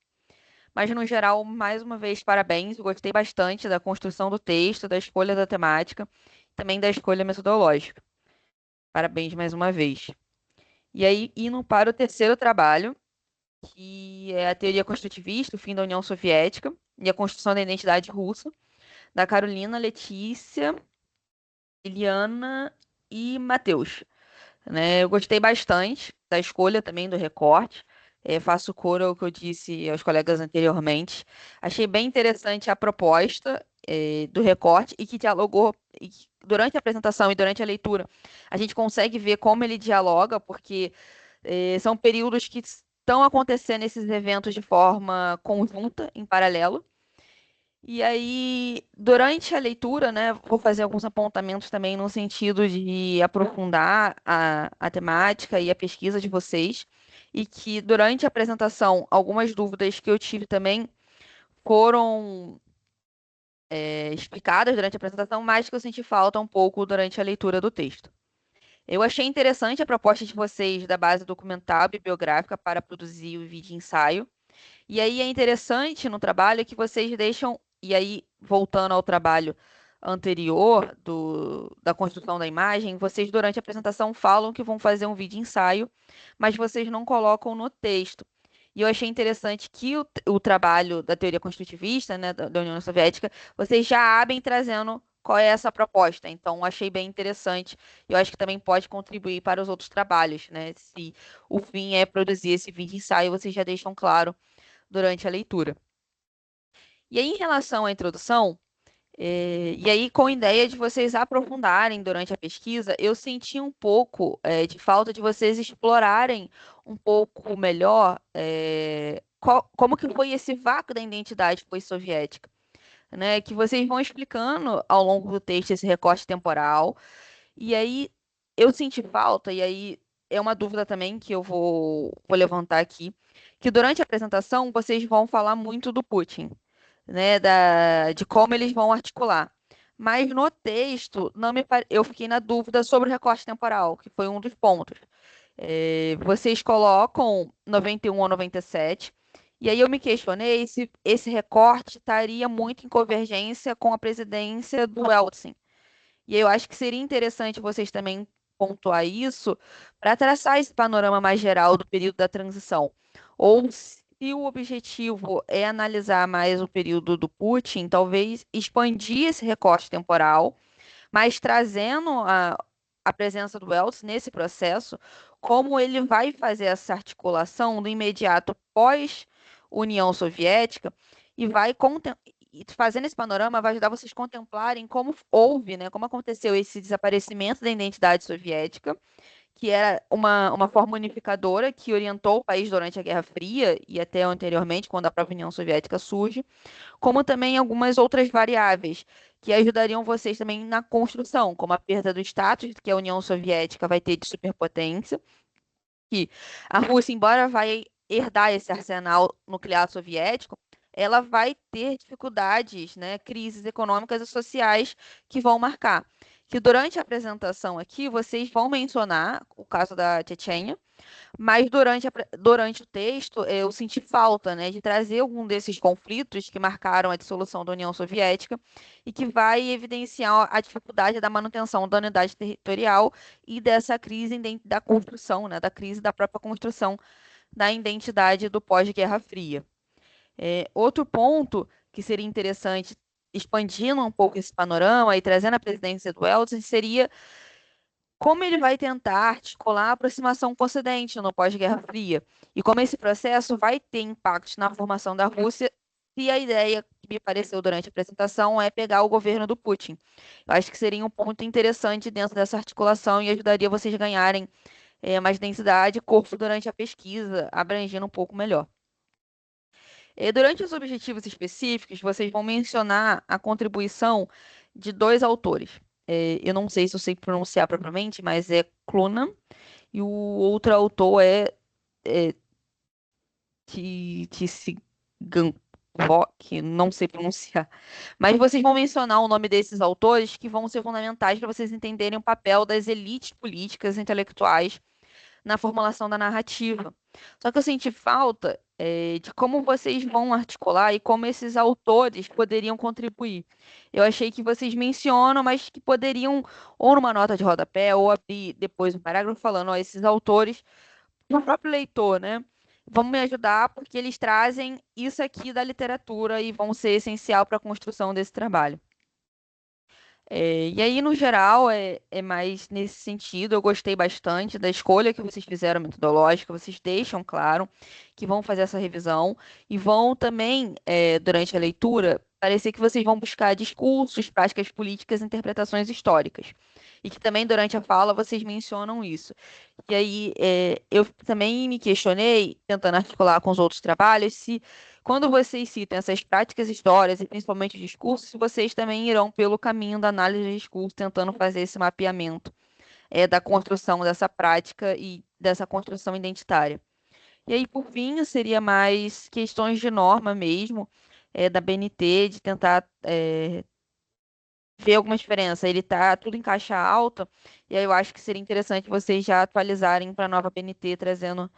Mas, no geral, mais uma vez, parabéns. Eu gostei bastante da construção do texto, da escolha da temática, também da escolha metodológica. Parabéns mais uma vez. E aí, indo para o terceiro trabalho, que é a teoria construtivista, o fim da União Soviética e a construção da identidade russa, da Carolina, Letícia, Eliana e Matheus. Né? Eu gostei bastante da escolha também do recorte. Faço coro ao que eu disse aos colegas anteriormente. Achei bem interessante a proposta do recorte e que dialogou durante a apresentação e durante a leitura. A gente consegue ver como ele dialoga, porque são períodos que estão acontecendo esses eventos de forma conjunta, em paralelo. E aí, durante a leitura, né, vou fazer alguns apontamentos também no sentido de aprofundar a temática e a pesquisa de vocês, e que durante a apresentação, algumas dúvidas que eu tive também foram explicadas durante a apresentação, mas que eu senti falta um pouco durante a leitura do texto. Eu achei interessante a proposta de vocês da base documental e bibliográfica para produzir o vídeo ensaio. E aí é interessante no trabalho que vocês deixam, e aí voltando ao trabalho anterior da construção da imagem, vocês durante a apresentação falam que vão fazer um vídeo ensaio, mas vocês não colocam no texto. E eu achei interessante que o trabalho da teoria construtivista, né, da União Soviética, vocês já abrem trazendo qual é essa proposta. Então, achei bem interessante. Eu acho que também pode contribuir para os outros trabalhos, né? Se o fim é produzir esse vídeo ensaio, vocês já deixam claro durante a leitura. E aí, em relação à introdução, e aí com a ideia de vocês aprofundarem durante a pesquisa, eu senti um pouco de falta de vocês explorarem um pouco melhor como que foi esse vácuo da identidade pós-soviética, né? Que vocês vão explicando ao longo do texto esse recorte temporal, e aí eu senti falta, e aí é uma dúvida também que eu vou levantar aqui, que durante a apresentação vocês vão falar muito do Putin, né, de como eles vão articular. Mas no texto, eu fiquei na dúvida sobre o recorte temporal, que foi um dos pontos. Vocês colocam 91 a 97, e aí eu me questionei se esse recorte estaria muito em convergência com a presidência do Yeltsin. E eu acho que seria interessante vocês também pontuar isso para traçar esse panorama mais geral do período da transição. Ou se o objetivo é analisar mais o período do Putin, talvez expandir esse recorte temporal, mas trazendo a presença do Wells nesse processo, como ele vai fazer essa articulação do imediato pós-União Soviética e vai e fazendo esse panorama vai ajudar vocês a contemplarem como houve, né, como aconteceu esse desaparecimento da identidade soviética, que era uma forma unificadora que orientou o país durante a Guerra Fria e até anteriormente, quando a própria União Soviética surge, como também algumas outras variáveis que ajudariam vocês também na construção, como a perda do status que a União Soviética vai ter de superpotência, que a Rússia, embora vai herdar esse arsenal nuclear soviético, ela vai ter dificuldades, né, crises econômicas e sociais que vão marcar. Que durante a apresentação aqui, vocês vão mencionar o caso da Chechênia, mas durante o texto, eu senti falta, né, de trazer algum desses conflitos que marcaram a dissolução da União Soviética e que vai evidenciar a dificuldade da manutenção da unidade territorial e dessa crise da construção, né, da crise da própria construção da identidade do pós-Guerra Fria. Outro ponto que seria interessante, expandindo um pouco esse panorama e trazendo a presidência do Yeltsin, seria como ele vai tentar articular a aproximação com o Ocidente no pós-Guerra Fria, e como esse processo vai ter impactos na formação da Rússia, se a ideia que me pareceu durante a apresentação é pegar o governo do Putin. Eu acho que seria um ponto interessante dentro dessa articulação e ajudaria vocês a ganharem mais densidade e corpo durante a pesquisa, abrangendo um pouco melhor. Durante os objetivos específicos, vocês vão mencionar a contribuição de dois autores. Eu não sei se eu sei pronunciar propriamente, mas é Clunan, e o outro autor é que não sei pronunciar. Mas vocês vão mencionar o nome desses autores que vão ser fundamentais para vocês entenderem o papel das elites políticas e intelectuais na formulação da narrativa. Só que eu senti falta de como vocês vão articular e como esses autores poderiam contribuir. Eu achei que vocês mencionam, mas que poderiam, ou numa nota de rodapé, ou abrir depois um parágrafo falando, ó, esses autores, o próprio leitor, né? Vão me ajudar porque eles trazem isso aqui da literatura e vão ser essencial para a construção desse trabalho. E aí, no geral, é mais nesse sentido. Eu gostei bastante da escolha que vocês fizeram metodológica. Vocês deixam claro que vão fazer essa revisão e vão também, durante a leitura, parecer que vocês vão buscar discursos, práticas políticas, interpretações históricas. E que também, durante a fala, vocês mencionam isso. E aí, eu também me questionei, tentando articular com os outros trabalhos, se quando vocês citam essas práticas históricas e principalmente o discurso, se vocês também irão pelo caminho da análise de discurso, tentando fazer esse mapeamento da construção dessa prática e dessa construção identitária. E aí, por fim, seria mais questões de norma mesmo, da BNT, de tentar ver alguma diferença. Ele tá tudo em caixa alta, e aí eu acho que seria interessante vocês já atualizarem para a nova BNT, trazendo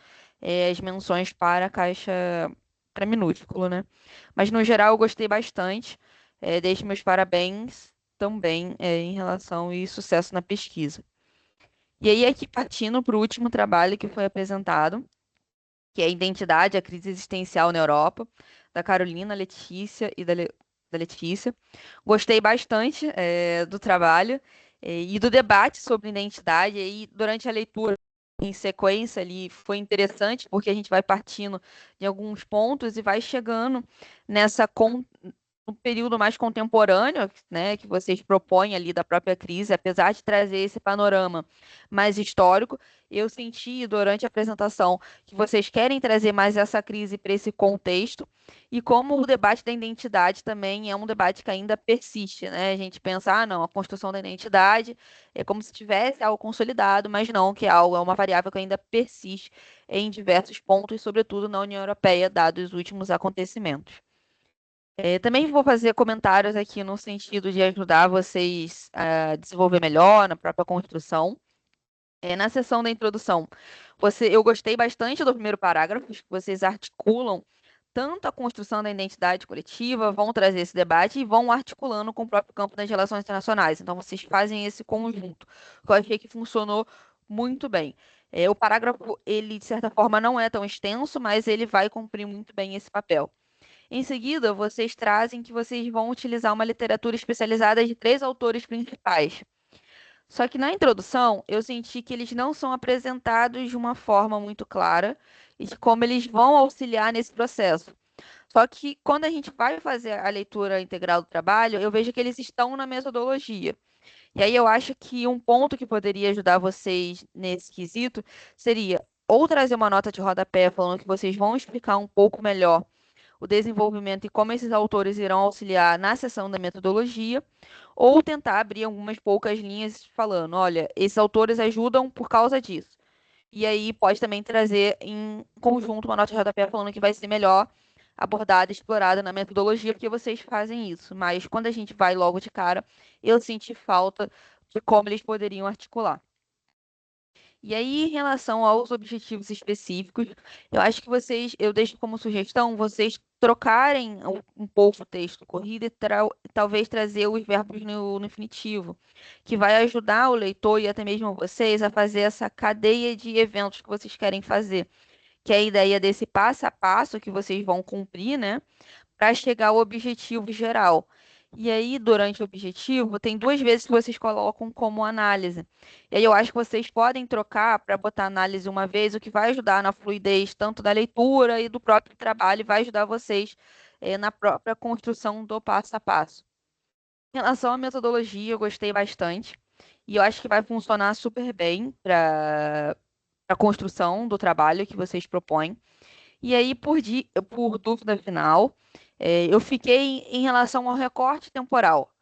as menções para a caixa para minúsculo, né? Mas no geral eu gostei bastante. Deixo meus parabéns também em relação e sucesso na pesquisa. E aí, aqui partindo para o último trabalho que foi apresentado, que é a Identidade, a Crise Existencial na Europa, da Carolina, Letícia e da Letícia. Gostei bastante do trabalho e do debate sobre identidade. E aí, durante a leitura, em sequência ali, foi interessante, porque a gente vai partindo de alguns pontos e vai chegando no período mais contemporâneo, né, que vocês propõem ali da própria crise, apesar de trazer esse panorama mais histórico, eu senti durante a apresentação que vocês querem trazer mais essa crise para esse contexto, e como o debate da identidade também é um debate que ainda persiste, né? A gente pensa, não, a construção da identidade é como se tivesse algo consolidado, mas não, que é uma variável que ainda persiste em diversos pontos, sobretudo na União Europeia, dados os últimos acontecimentos. Também vou fazer comentários aqui no sentido de ajudar vocês a desenvolver melhor na própria construção. Na seção da introdução, eu gostei bastante do primeiro parágrafo, que vocês articulam tanto a construção da identidade coletiva, vão trazer esse debate e vão articulando com o próprio campo das relações internacionais. Então, vocês fazem esse conjunto, que eu achei que funcionou muito bem. O parágrafo, ele, de certa forma, não é tão extenso, mas ele vai cumprir muito bem esse papel. Em seguida, vocês trazem que vocês vão utilizar uma literatura especializada de 3 autores principais. Só que na introdução, eu senti que eles não são apresentados de uma forma muito clara e de como eles vão auxiliar nesse processo. Só que quando a gente vai fazer a leitura integral do trabalho, eu vejo que eles estão na metodologia. E aí eu acho que um ponto que poderia ajudar vocês nesse quesito seria ou trazer uma nota de rodapé falando que vocês vão explicar um pouco melhor o desenvolvimento e como esses autores irão auxiliar na seção da metodologia, ou tentar abrir algumas poucas linhas falando, olha, esses autores ajudam por causa disso. E aí pode também trazer em conjunto uma nota de rodapé falando que vai ser melhor abordada, explorada na metodologia, porque vocês fazem isso. Mas quando a gente vai logo de cara, eu senti falta de como eles poderiam articular. E aí, em relação aos objetivos específicos, eu acho que eu deixo como sugestão vocês trocarem um pouco o texto corrido e talvez trazer os verbos no infinitivo, que vai ajudar o leitor e até mesmo vocês a fazer essa cadeia de eventos que vocês querem fazer, que é a ideia desse passo a passo que vocês vão cumprir, né? Para chegar ao objetivo geral. E aí, durante o objetivo, tem duas vezes que vocês colocam como análise. E aí eu acho que vocês podem trocar para botar análise uma vez, o que vai ajudar na fluidez tanto da leitura e do próprio trabalho, e vai ajudar vocês na própria construção do passo a passo. Em relação à metodologia, eu gostei bastante. E eu acho que vai funcionar super bem para a construção do trabalho que vocês propõem. E aí, por dúvida final, eu fiquei em relação ao recorte temporal,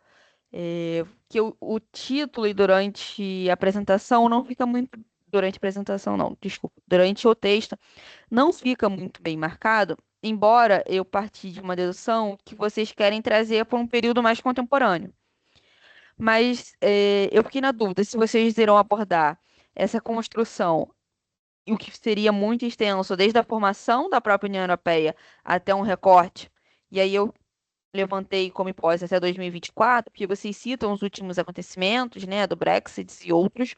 que o título e durante a apresentação não fica muito. Durante a apresentação, não, desculpa. Durante o texto, não fica muito bem marcado, embora eu parti de uma dedução que vocês querem trazer para um período mais contemporâneo. Mas eu fiquei na dúvida se vocês irão abordar essa construção e o que seria muito extenso, desde a formação da própria União Europeia até um recorte. E aí eu levantei como hipótese até 2024, porque vocês citam os últimos acontecimentos, né, do Brexit e outros,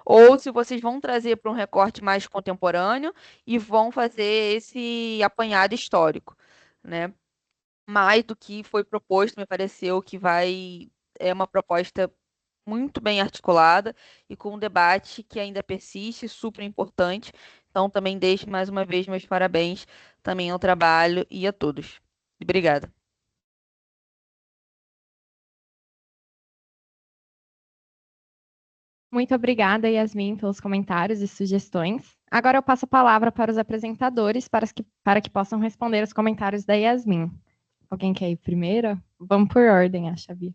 ou se vocês vão trazer para um recorte mais contemporâneo e vão fazer esse apanhado histórico, né? Mais do que foi proposto, me pareceu que é uma proposta muito bem articulada e com um debate que ainda persiste, super importante. Então, também deixo mais uma vez meus parabéns também ao trabalho e a todos. Obrigada. Muito obrigada, Yasmin, pelos comentários e sugestões. Agora eu passo a palavra para os apresentadores para que possam responder os comentários da Yasmin. Alguém quer ir primeiro? Vamos por ordem, acho, Bia.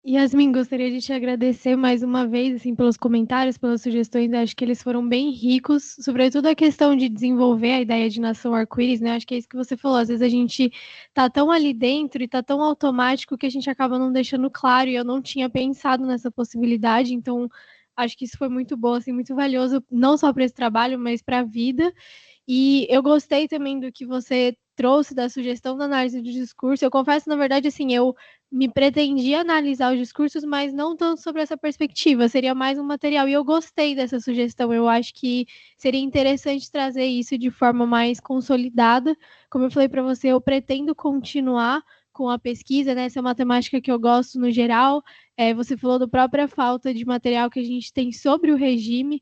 Yasmin, gostaria de te agradecer mais uma vez assim, pelos comentários, pelas sugestões. Acho que eles foram bem ricos, sobretudo a questão de desenvolver a ideia de nação arco-íris, né? Acho que é isso que você falou. Às vezes a gente tá tão ali dentro e tá tão automático que a gente acaba não deixando claro, e eu não tinha pensado nessa possibilidade, então acho que isso foi muito bom, assim, muito valioso, não só para esse trabalho, mas para a vida. E eu gostei também do que você trouxe da sugestão da análise do discurso. Eu confesso, na verdade, assim, eu me pretendia analisar os discursos, mas não tanto sobre essa perspectiva, seria mais um material. E eu gostei dessa sugestão. Eu acho que seria interessante trazer isso de forma mais consolidada. Como eu falei para você, eu pretendo continuar com a pesquisa, né? Essa é uma temática que eu gosto no geral. Você falou da própria falta de material que a gente tem sobre o regime.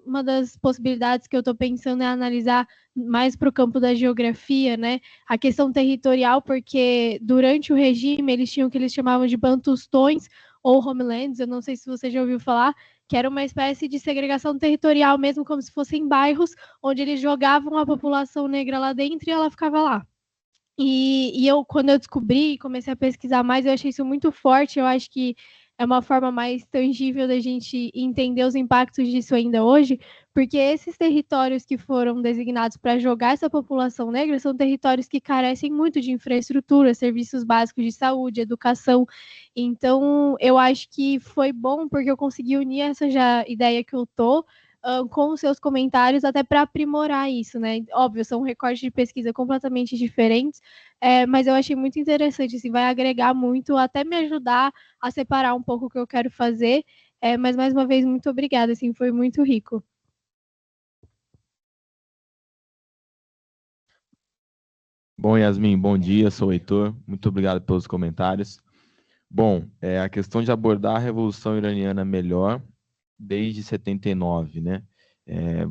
Uma das possibilidades que eu estou pensando é analisar mais para o campo da geografia, né? A questão territorial, porque durante o regime eles tinham o que eles chamavam de bantustões ou homelands, eu não sei se você já ouviu falar, que era uma espécie de segregação territorial, mesmo como se fossem bairros, onde eles jogavam a população negra lá dentro e ela ficava lá. E quando eu descobri e comecei a pesquisar mais, eu achei isso muito forte. Eu acho que é uma forma mais tangível da gente entender os impactos disso ainda hoje, porque esses territórios que foram designados para jogar essa população negra são territórios que carecem muito de infraestrutura, serviços básicos de saúde, educação. Então, eu acho que foi bom porque eu consegui unir essa ideia que eu tô com os seus comentários, até para aprimorar isso, né? Óbvio, são recortes de pesquisa completamente diferentes, mas eu achei muito interessante, assim, vai agregar muito, até me ajudar a separar um pouco o que eu quero fazer, mas mais uma vez, muito obrigada, assim, foi muito rico. Bom, Yasmin, bom dia, sou o Heitor, muito obrigado pelos comentários. Bom, a questão de abordar a Revolução Iraniana melhor desde 79, né?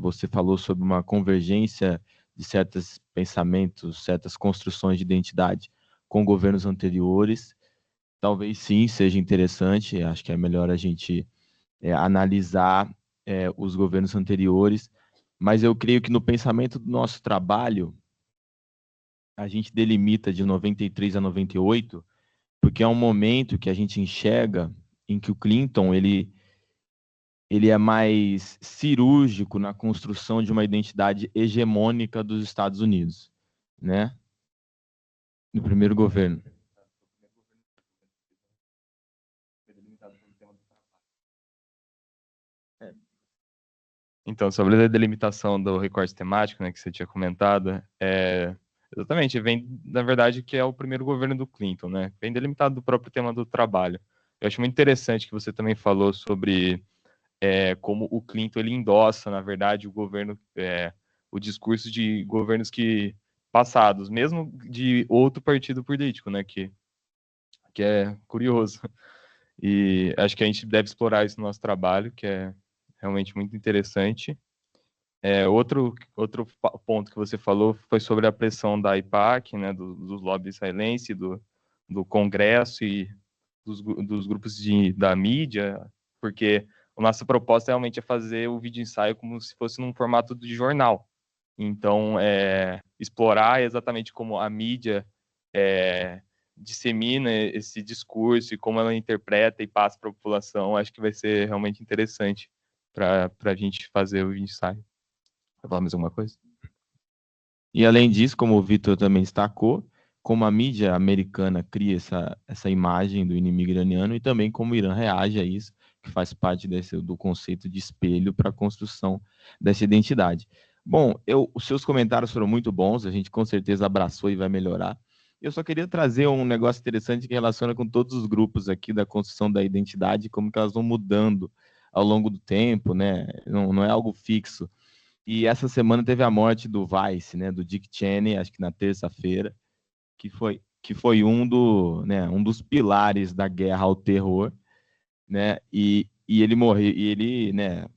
Você falou sobre uma convergência de certos pensamentos, certas construções de identidade com governos anteriores. Talvez sim seja interessante, acho que é melhor a gente analisar os governos anteriores, mas eu creio que no pensamento do nosso trabalho, a gente delimita de 93 a 98, porque é um momento que a gente enxerga em que o Clinton ele é mais cirúrgico na construção de uma identidade hegemônica dos Estados Unidos, né? No primeiro governo. Então, sobre a delimitação do recorte temático, né, que você tinha comentado, exatamente, vem, na verdade, que é o primeiro governo do Clinton, né? Vem delimitado do próprio tema do trabalho. Eu acho muito interessante que você também falou sobre como o Clinton ele endossa, na verdade, o governo, o discurso de governos passados, mesmo de outro partido político, né? Que é curioso. E acho que a gente deve explorar isso no nosso trabalho, que é realmente muito interessante. Outro ponto que você falou foi sobre a pressão da AIPAC, né, dos lobbies israelenses, do Congresso e dos grupos da mídia, porque a nossa proposta realmente é fazer o vídeo ensaio como se fosse num formato de jornal. Então, explorar exatamente como a mídia dissemina esse discurso e como ela interpreta e passa para a população, acho que vai ser realmente interessante para a gente fazer o vídeo ensaio. Vai falar mais alguma coisa? E além disso, como o Vitor também destacou, como a mídia americana cria essa imagem do inimigo iraniano e também como o Irã reage a isso, que faz parte do conceito de espelho para a construção dessa identidade. Bom, os seus comentários foram muito bons, a gente com certeza abraçou e vai melhorar. Eu só queria trazer um negócio interessante que relaciona com todos os grupos aqui da construção da identidade, como que elas vão mudando ao longo do tempo, né? Não é algo fixo. E essa semana teve a morte do Vice, né, do Dick Cheney, acho que na terça-feira, que foi um dos pilares da guerra ao terror, né? E ele morreu, e ele, né,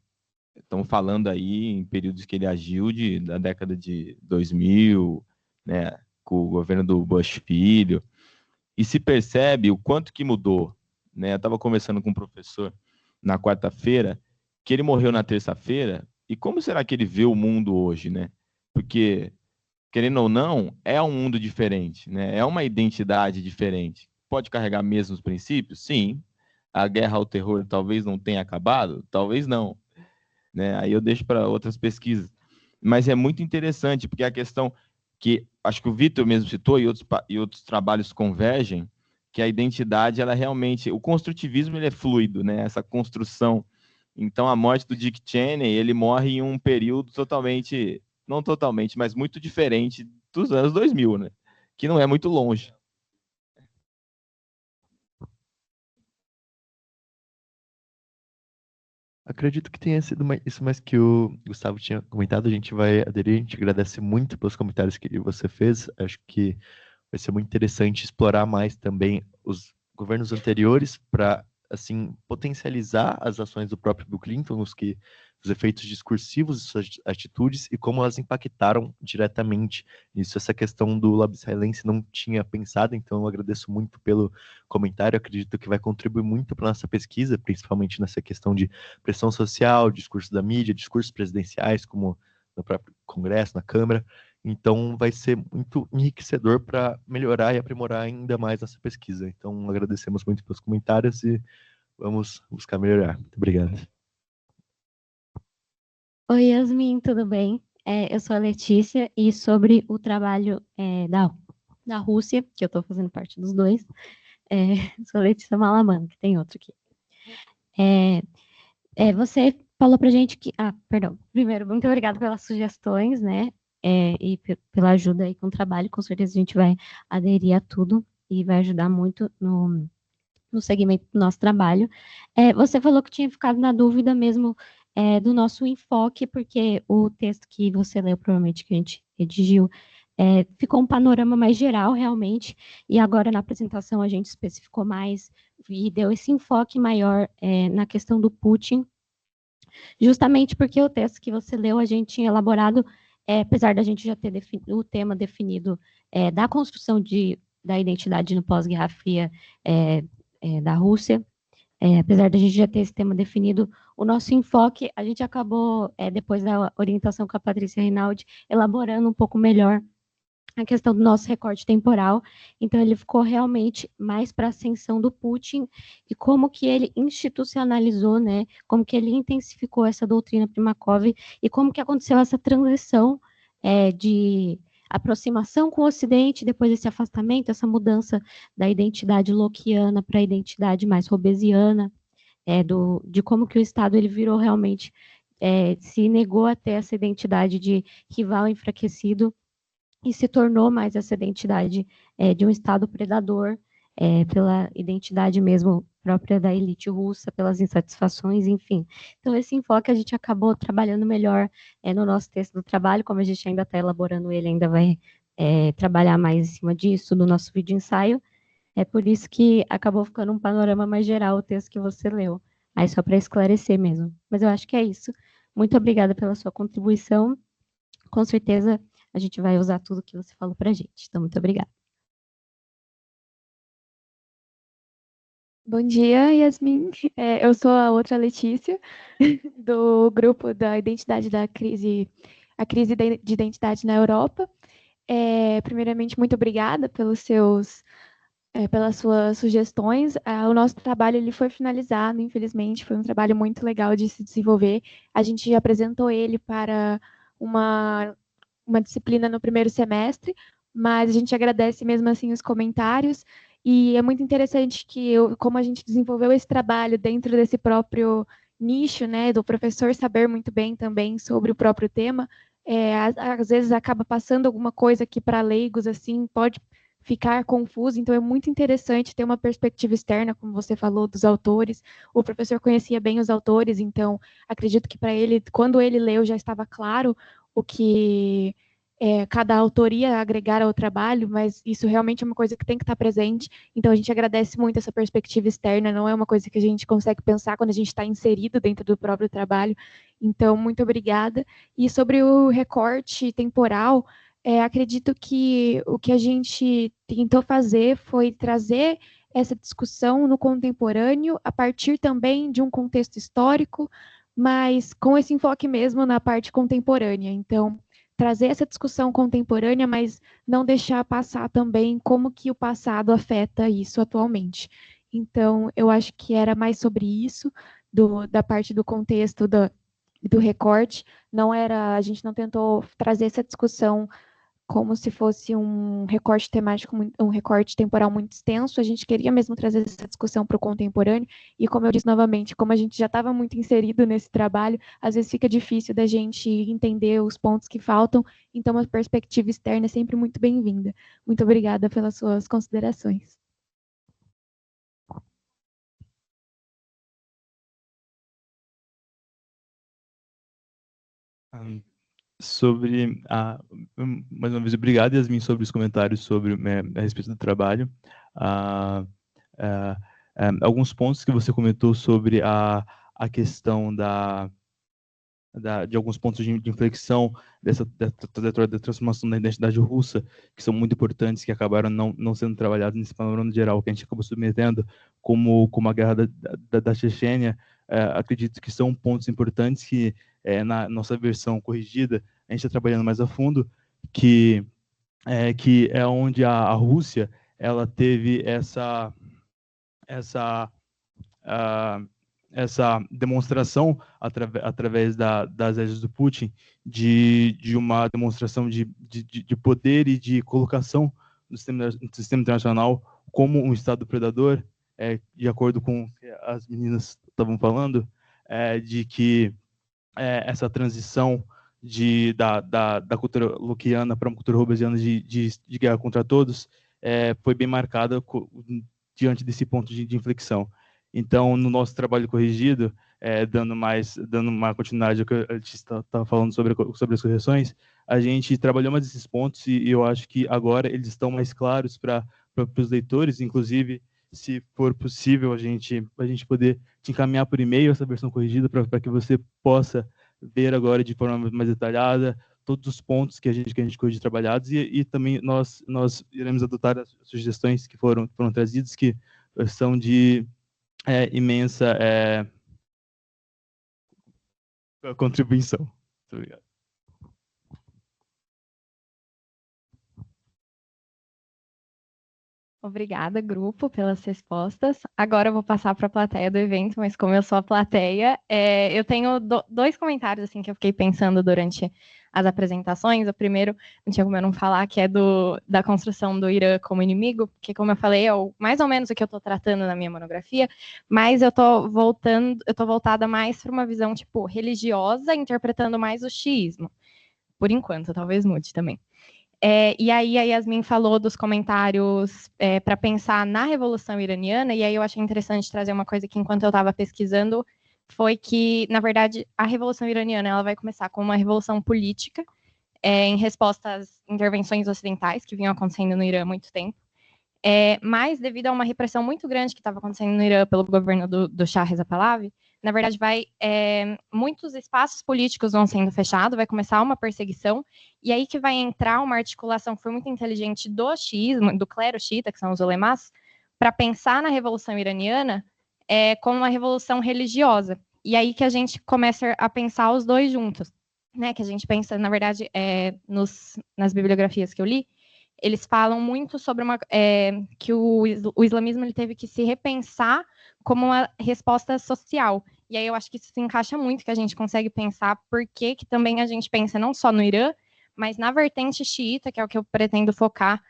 estamos falando aí em períodos que ele agiu da década de 2000, né, com o governo do Bush filho, e se percebe o quanto que mudou, né? Eu estava conversando com um professor na quarta-feira, que ele morreu na terça-feira, e como será que ele vê o mundo hoje, né? Porque, querendo ou não, é um mundo diferente, né? É uma identidade diferente. Pode carregar mesmos princípios? Sim. A guerra ao terror talvez não tenha acabado? Talvez não, né? Aí eu deixo para outras pesquisas. Mas é muito interessante, porque a questão que acho que o Vitor mesmo citou e outros trabalhos convergem, que a identidade, ela realmente, o construtivismo ele é fluido, né? Essa construção. Então, a morte do Dick Cheney, ele morre em um período totalmente, não totalmente, mas muito diferente dos anos 2000, né? Que não é muito longe. Acredito que tenha sido isso mais que o Gustavo tinha comentado. A gente vai aderir, a gente agradece muito pelos comentários que você fez. Acho que vai ser muito interessante explorar mais também os governos anteriores para, assim, potencializar as ações do próprio Bill Clinton, os efeitos discursivos de suas atitudes e como elas impactaram diretamente nisso. Essa questão do lobby israelense não tinha pensado, então eu agradeço muito pelo comentário. Acredito que vai contribuir muito para a nossa pesquisa, principalmente nessa questão de pressão social, discurso da mídia, discursos presidenciais, como no próprio Congresso, na Câmara. Então, vai ser muito enriquecedor para melhorar e aprimorar ainda mais nossa pesquisa. Então, agradecemos muito pelos comentários e vamos buscar melhorar. Muito obrigado. Oi, Yasmin, tudo bem? Eu sou a Letícia e sobre o trabalho da Rússia, que eu estou fazendo parte dos dois, sou a Letícia Malamano, que tem outro aqui. Você falou para gente que... perdão. Primeiro, muito obrigada pelas sugestões, né? E pela ajuda aí com o trabalho. Com certeza a gente vai aderir a tudo e vai ajudar muito no segmento do nosso trabalho. Você falou que tinha ficado na dúvida mesmo do nosso enfoque, porque o texto que você leu, provavelmente que a gente redigiu, ficou um panorama mais geral, realmente, e agora na apresentação a gente especificou mais e deu esse enfoque maior na questão do Putin, justamente porque o texto que você leu a gente tinha elaborado apesar da gente já ter o tema definido da construção da identidade no pós-Guerra Fria da Rússia, apesar da gente já ter esse tema definido, o nosso enfoque, a gente acabou, depois da orientação com a Patrícia Rinaldi, elaborando um pouco melhor a questão do nosso recorte temporal. Então, ele ficou realmente mais para a ascensão do Putin e como que ele institucionalizou, né, como que ele intensificou essa doutrina Primakov e como que aconteceu essa transição de aproximação com o Ocidente, depois desse afastamento, essa mudança da identidade lockeana para a identidade mais robesiana, de como que o Estado ele virou realmente, se negou a ter essa identidade de rival enfraquecido e se tornou mais essa identidade de um Estado predador, pela identidade mesmo própria da elite russa, pelas insatisfações, enfim. Então, esse enfoque a gente acabou trabalhando melhor no nosso texto do trabalho, como a gente ainda está elaborando ele, ainda vai trabalhar mais em cima disso no nosso vídeo ensaio. É por isso que acabou ficando um panorama mais geral o texto que você leu. Aí só para esclarecer mesmo. Mas eu acho que é isso. Muito obrigada pela sua contribuição. Com certeza a gente vai usar tudo que você falou para a gente. Então, muito obrigada. Bom dia, Yasmin. Eu sou a outra Letícia, do grupo da identidade da crise, a crise de identidade na Europa. Primeiramente, muito obrigada pelas suas sugestões. O nosso trabalho ele foi finalizado, infelizmente, foi um trabalho muito legal de se desenvolver. A gente apresentou ele para uma disciplina no primeiro semestre, mas a gente agradece mesmo assim os comentários, e é muito interessante que, como a gente desenvolveu esse trabalho dentro desse próprio nicho, né, do professor saber muito bem também sobre o próprio tema, às vezes acaba passando alguma coisa que para leigos, assim, pode ficar confuso, então é muito interessante ter uma perspectiva externa, como você falou, dos autores. O professor conhecia bem os autores, então acredito que para ele, quando ele leu, já estava claro o que cada autoria agregar ao trabalho, mas isso realmente é uma coisa que tem que estar presente, então a gente agradece muito essa perspectiva externa, não é uma coisa que a gente consegue pensar quando a gente está inserido dentro do próprio trabalho, então muito obrigada. E sobre o recorte temporal, acredito que o que a gente tentou fazer foi trazer essa discussão no contemporâneo, a partir também de um contexto histórico, mas com esse enfoque mesmo na parte contemporânea. Então, trazer essa discussão contemporânea, mas não deixar passar também como que o passado afeta isso atualmente. Então, eu acho que era mais sobre isso, da parte do contexto do recorte. A gente não tentou trazer essa discussão como se fosse um recorte temático, um recorte temporal muito extenso. A gente queria mesmo trazer essa discussão para o contemporâneo, e como eu disse novamente, como a gente já estava muito inserido nesse trabalho, às vezes fica difícil da gente entender os pontos que faltam, então a perspectiva externa é sempre muito bem-vinda. Muito obrigada pelas suas considerações. Mais uma vez, obrigado, Yasmin, sobre os comentários a respeito do trabalho. Alguns pontos que você comentou sobre a questão de alguns pontos de inflexão dessa trajetória da transformação da identidade russa, que são muito importantes, que acabaram não sendo trabalhados nesse panorama geral que a gente acabou submetendo, como a guerra da Chechênia. Acredito que são pontos importantes que, na nossa versão corrigida, a gente está trabalhando mais a fundo, que é onde a Rússia ela teve essa demonstração através das agências do Putin de uma demonstração de poder e de colocação no sistema internacional como um Estado predador, de acordo com o que as meninas estavam falando, de que essa transição da cultura lockeana para uma cultura robesiana de guerra contra todos foi bem marcada diante desse ponto de inflexão. Então, no nosso trabalho corrigido, dando uma continuidade ao que a gente estava falando sobre as correções, a gente trabalhou mais esses pontos e eu acho que agora eles estão mais claros para os leitores. Inclusive, se for possível, a gente poder te encaminhar por e-mail essa versão corrigida para que você possa ver agora de forma mais detalhada todos os pontos que a gente gostaria de trabalhados e também nós iremos adotar as sugestões que foram trazidas, que são de imensa contribuição. Muito obrigado. Obrigada, grupo, pelas respostas. Agora eu vou passar para a plateia do evento, mas como eu sou a plateia, eu tenho dois comentários assim que eu fiquei pensando durante as apresentações. O primeiro, não tinha como eu não falar, que é da construção do Irã como inimigo, porque, como eu falei, é mais ou menos o que eu estou tratando na minha monografia, mas eu estou voltada mais para uma visão tipo religiosa, interpretando mais o xiismo. Por enquanto, talvez mude também. E aí a Yasmin falou dos comentários para pensar na Revolução Iraniana, e aí eu achei interessante trazer uma coisa que, enquanto eu estava pesquisando, foi que, na verdade, a Revolução Iraniana ela vai começar com uma revolução política, em resposta às intervenções ocidentais que vinham acontecendo no Irã há muito tempo, mas devido a uma repressão muito grande que estava acontecendo no Irã pelo governo do Shah Reza Pahlavi, na verdade, muitos espaços políticos vão sendo fechados, vai começar uma perseguição, e aí que vai entrar uma articulação que foi muito inteligente do xiismo, do clero xiita, que são os ulemás, para pensar na Revolução Iraniana como uma revolução religiosa. E aí que a gente começa a pensar os dois juntos, né? Que a gente pensa, na verdade, nas bibliografias que eu li, eles falam muito sobre que o islamismo ele teve que se repensar como uma resposta social. E aí eu acho que isso se encaixa muito, que a gente consegue pensar por que também a gente pensa não só no Irã, mas na vertente xiita, que é o que eu pretendo focar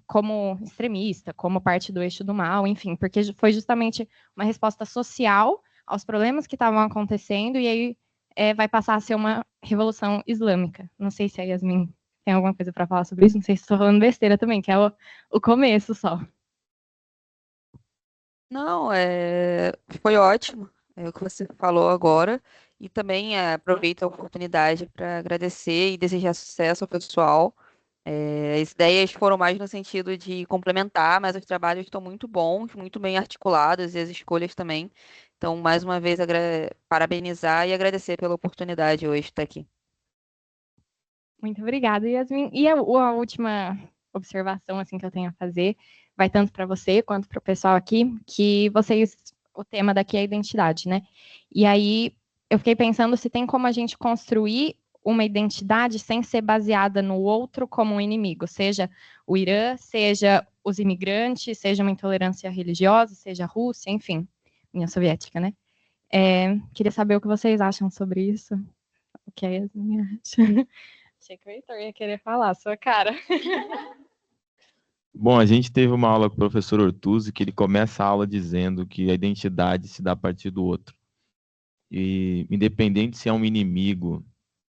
como extremista, como parte do eixo do mal, enfim, porque foi justamente uma resposta social aos problemas que estavam acontecendo, e aí vai passar a ser uma revolução islâmica. Não sei se a Yasmin tem alguma coisa para falar sobre isso? Não sei se estou falando besteira também, que é o começo só. Não, foi ótimo o que você falou agora. E também aproveito a oportunidade para agradecer e desejar sucesso ao pessoal. As ideias foram mais no sentido de complementar, mas os trabalhos estão muito bons, muito bem articulados e as escolhas também. Então, mais uma vez, parabenizar e agradecer pela oportunidade hoje de estar aqui. Muito obrigada, Yasmin. E a última observação assim que eu tenho a fazer vai tanto para você quanto para o pessoal aqui, que o tema daqui é a identidade, né? E aí eu fiquei pensando se tem como a gente construir uma identidade sem ser baseada no outro como um inimigo, seja o Irã, seja os imigrantes, seja uma intolerância religiosa, seja a Rússia, enfim, União Soviética, né? Queria saber o que vocês acham sobre isso. O que a Yasmin acha? Achei que o Heitor ia querer falar, sua cara. Bom, a gente teve uma aula com o professor Ortuzzi, que ele começa a aula dizendo que a identidade se dá a partir do outro. E independente se é um inimigo,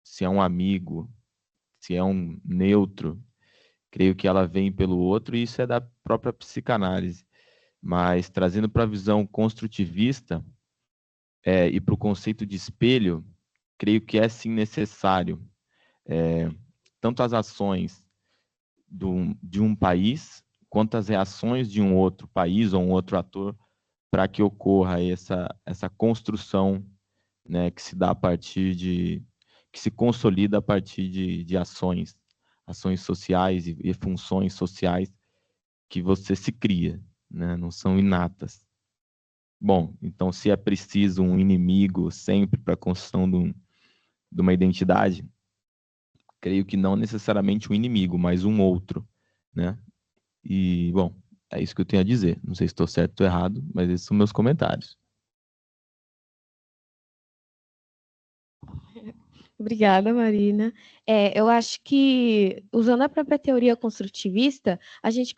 se é um amigo, se é um neutro, creio que ela vem pelo outro, e isso é da própria psicanálise. Mas trazendo para a visão construtivista e para o conceito de espelho, creio que é sim necessário tanto as ações de um país, quanto as reações de um outro país ou um outro ator, para que ocorra essa construção, né, que se dá a partir que se consolida a partir de ações sociais e funções sociais que você se cria, né, não são inatas. Bom, então se é preciso um inimigo sempre para a construção de uma identidade, creio que não necessariamente um inimigo, mas um outro, né? E, bom, é isso que eu tenho a dizer. Não sei se estou certo ou errado, mas esses são meus comentários. Obrigada, Marina. Eu acho que, usando a própria teoria construtivista, a gente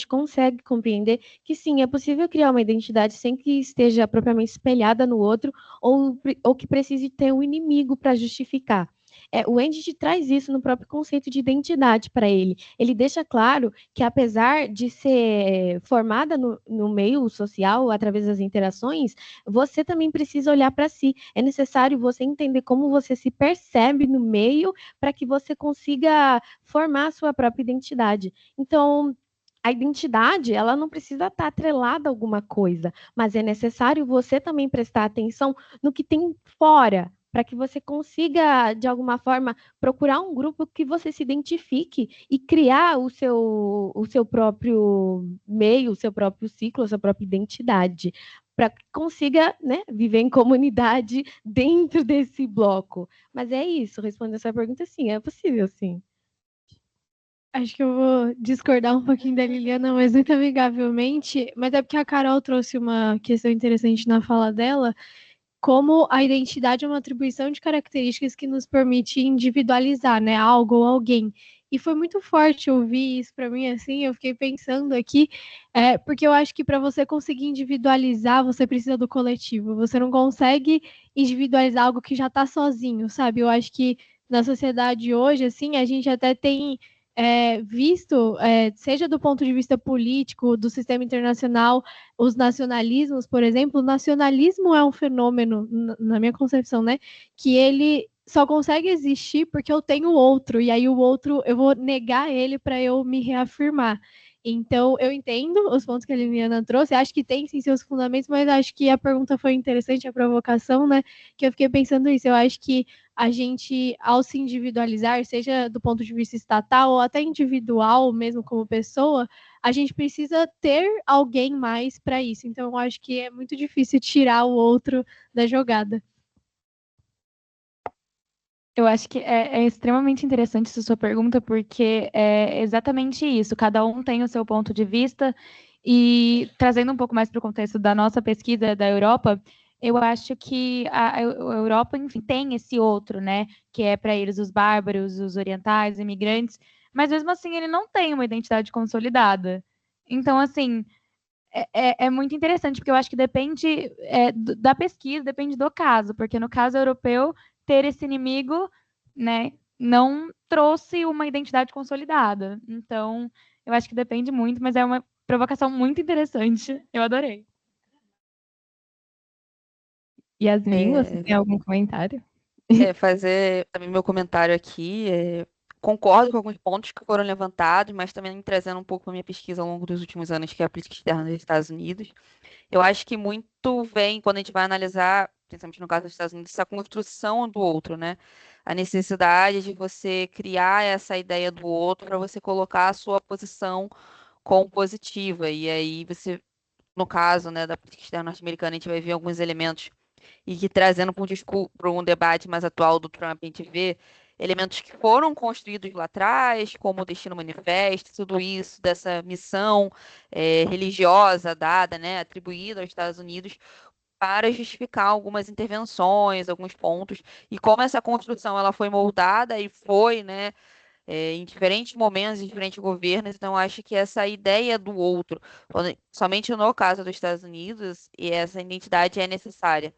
consegue compreender que, sim, é possível criar uma identidade sem que esteja propriamente espelhada no outro ou que precise ter um inimigo para justificar. O Endig traz isso no próprio conceito de identidade para ele. Ele deixa claro que, apesar de ser formada no meio social, através das interações, você também precisa olhar para si. É necessário você entender como você se percebe no meio para que você consiga formar a sua própria identidade. Então, a identidade, ela não precisa estar atrelada a alguma coisa, mas é necessário você também prestar atenção no que tem fora, para que você consiga, de alguma forma, procurar um grupo que você se identifique e criar o seu próprio meio, o seu próprio ciclo, a sua própria identidade, para que consiga, né, viver em comunidade dentro desse bloco. Mas é isso, respondendo a sua pergunta, sim, é possível, sim. Acho que eu vou discordar um pouquinho da Liliana, mas muito amigavelmente. Mas é porque a Carol trouxe uma questão interessante na fala dela, como a identidade é uma atribuição de características que nos permite individualizar, né, algo ou alguém. E foi muito forte ouvir isso para mim, assim, eu fiquei pensando aqui, porque eu acho que para você conseguir individualizar, você precisa do coletivo. Você não consegue individualizar algo que já está sozinho, sabe? Eu acho que na sociedade hoje, assim, a gente até tem visto, seja do ponto de vista político, do sistema internacional, os nacionalismos, por exemplo, o nacionalismo é um fenômeno, na minha concepção, né, que ele só consegue existir porque eu tenho outro, e aí o outro, eu vou negar ele para eu me reafirmar. Então, eu entendo os pontos que a Liliana trouxe, acho que tem sim seus fundamentos, mas acho que a pergunta foi interessante, a provocação, né, que eu fiquei pensando isso, eu acho que a gente, ao se individualizar, seja do ponto de vista estatal ou até individual, mesmo como pessoa, a gente precisa ter alguém mais para isso. Então, eu acho que é muito difícil tirar o outro da jogada. Eu acho que é extremamente interessante essa sua pergunta, porque é exatamente isso. Cada um tem o seu ponto de vista, e trazendo um pouco mais para o contexto da nossa pesquisa da Europa, eu acho que a Europa, enfim, tem esse outro, né? Que é para eles os bárbaros, os orientais, imigrantes, mas mesmo assim ele não tem uma identidade consolidada. Então, assim, é muito interessante, porque eu acho que depende da pesquisa, depende do caso, porque no caso europeu, ter esse inimigo, né, não trouxe uma identidade consolidada. Então, eu acho que depende muito, mas é uma provocação muito interessante. Eu adorei. Yasmin, você tem algum comentário? Fazer também meu comentário aqui. Concordo com alguns pontos que foram levantados, mas também trazendo um pouco a minha pesquisa ao longo dos últimos anos, que é a política externa dos Estados Unidos. Eu acho que muito vem, quando a gente vai analisar, principalmente no caso dos Estados Unidos, essa construção do outro, né? A necessidade de você criar essa ideia do outro para você colocar a sua posição como positiva. E aí você, no caso, né, da política externa norte-americana, a gente vai ver alguns elementos e que trazendo para um debate mais atual do Trump, a gente vê elementos que foram construídos lá atrás, como o Destino Manifesto, tudo isso, dessa missão religiosa dada, né, atribuída aos Estados Unidos, para justificar algumas intervenções, alguns pontos, e como essa construção ela foi moldada e foi, né, em diferentes momentos, em diferentes governos, então acho que essa ideia do outro, somente no caso dos Estados Unidos, e essa identidade é necessária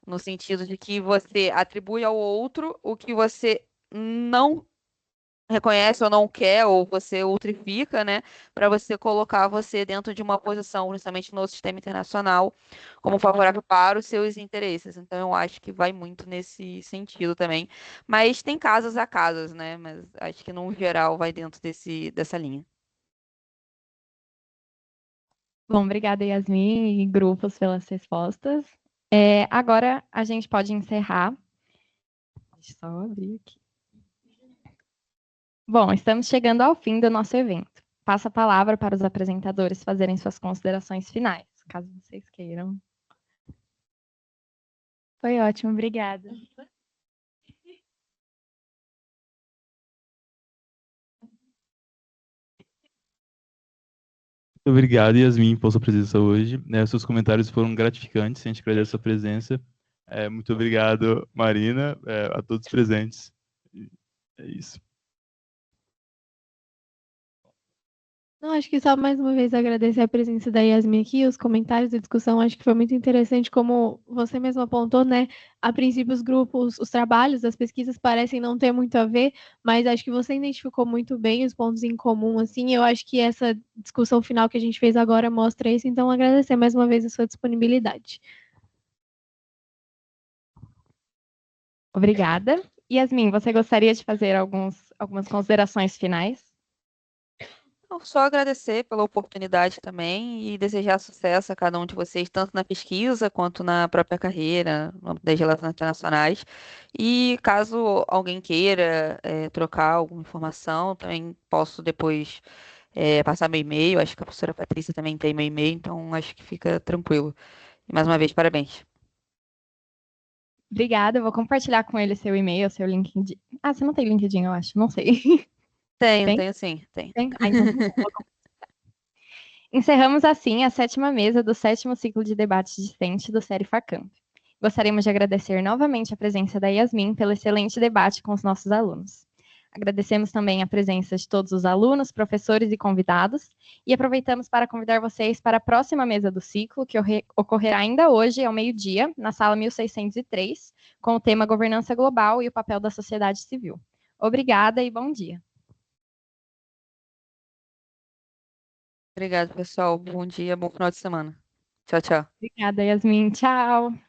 no sentido de que você atribui ao outro o que você não reconhece ou não quer, ou você outrifica, né, para você colocar você dentro de uma posição, principalmente no sistema internacional, como favorável para os seus interesses. Então, eu acho que vai muito nesse sentido também. Mas tem casos a casos, né? Mas acho que, no geral, vai dentro dessa linha. Bom, obrigada, Yasmin e grupos pelas respostas. Agora a gente pode encerrar. Deixa eu só abrir aqui. Bom, estamos chegando ao fim do nosso evento. Passo a palavra para os apresentadores fazerem suas considerações finais, caso vocês queiram. Foi ótimo, obrigada. Muito obrigado, Yasmin, pela sua presença hoje. Seus comentários foram gratificantes, a gente agradece a sua presença. Muito obrigado, Marina, a todos presentes. É isso. Não, acho que só mais uma vez agradecer a presença da Yasmin aqui, os comentários e discussão, acho que foi muito interessante, como você mesmo apontou, né? A princípio, os grupos, os trabalhos, as pesquisas parecem não ter muito a ver, mas acho que você identificou muito bem os pontos em comum, assim, eu acho que essa discussão final que a gente fez agora mostra isso, então agradecer mais uma vez a sua disponibilidade. Obrigada. Yasmin, você gostaria de fazer algumas considerações finais? Não, só agradecer pela oportunidade também e desejar sucesso a cada um de vocês, tanto na pesquisa quanto na própria carreira, no âmbito das relações internacionais. E caso alguém queira trocar alguma informação, também posso depois passar meu e-mail. Acho que a professora Patrícia também tem meu e-mail, então acho que fica tranquilo. E mais uma vez, parabéns. Obrigada, eu vou compartilhar com ele seu e-mail, seu LinkedIn. Ah, você não tem LinkedIn, eu acho, não sei. Tenho, Tem? tenho sim, tenho. Tem? Ah, então tá bom, vou compartilhar. Encerramos assim a 7ª mesa do 7º ciclo de debate discente do Série Facamp. Gostaríamos de agradecer novamente a presença da Yasmin pelo excelente debate com os nossos alunos. Agradecemos também a presença de todos os alunos, professores e convidados, e aproveitamos para convidar vocês para a próxima mesa do ciclo, que ocorrerá ainda hoje, ao meio-dia, na sala 1603, com o tema Governança Global e o papel da sociedade civil. Obrigada e bom dia. Obrigado, pessoal. Bom dia, bom final de semana. Tchau, tchau. Obrigada, Yasmin. Tchau.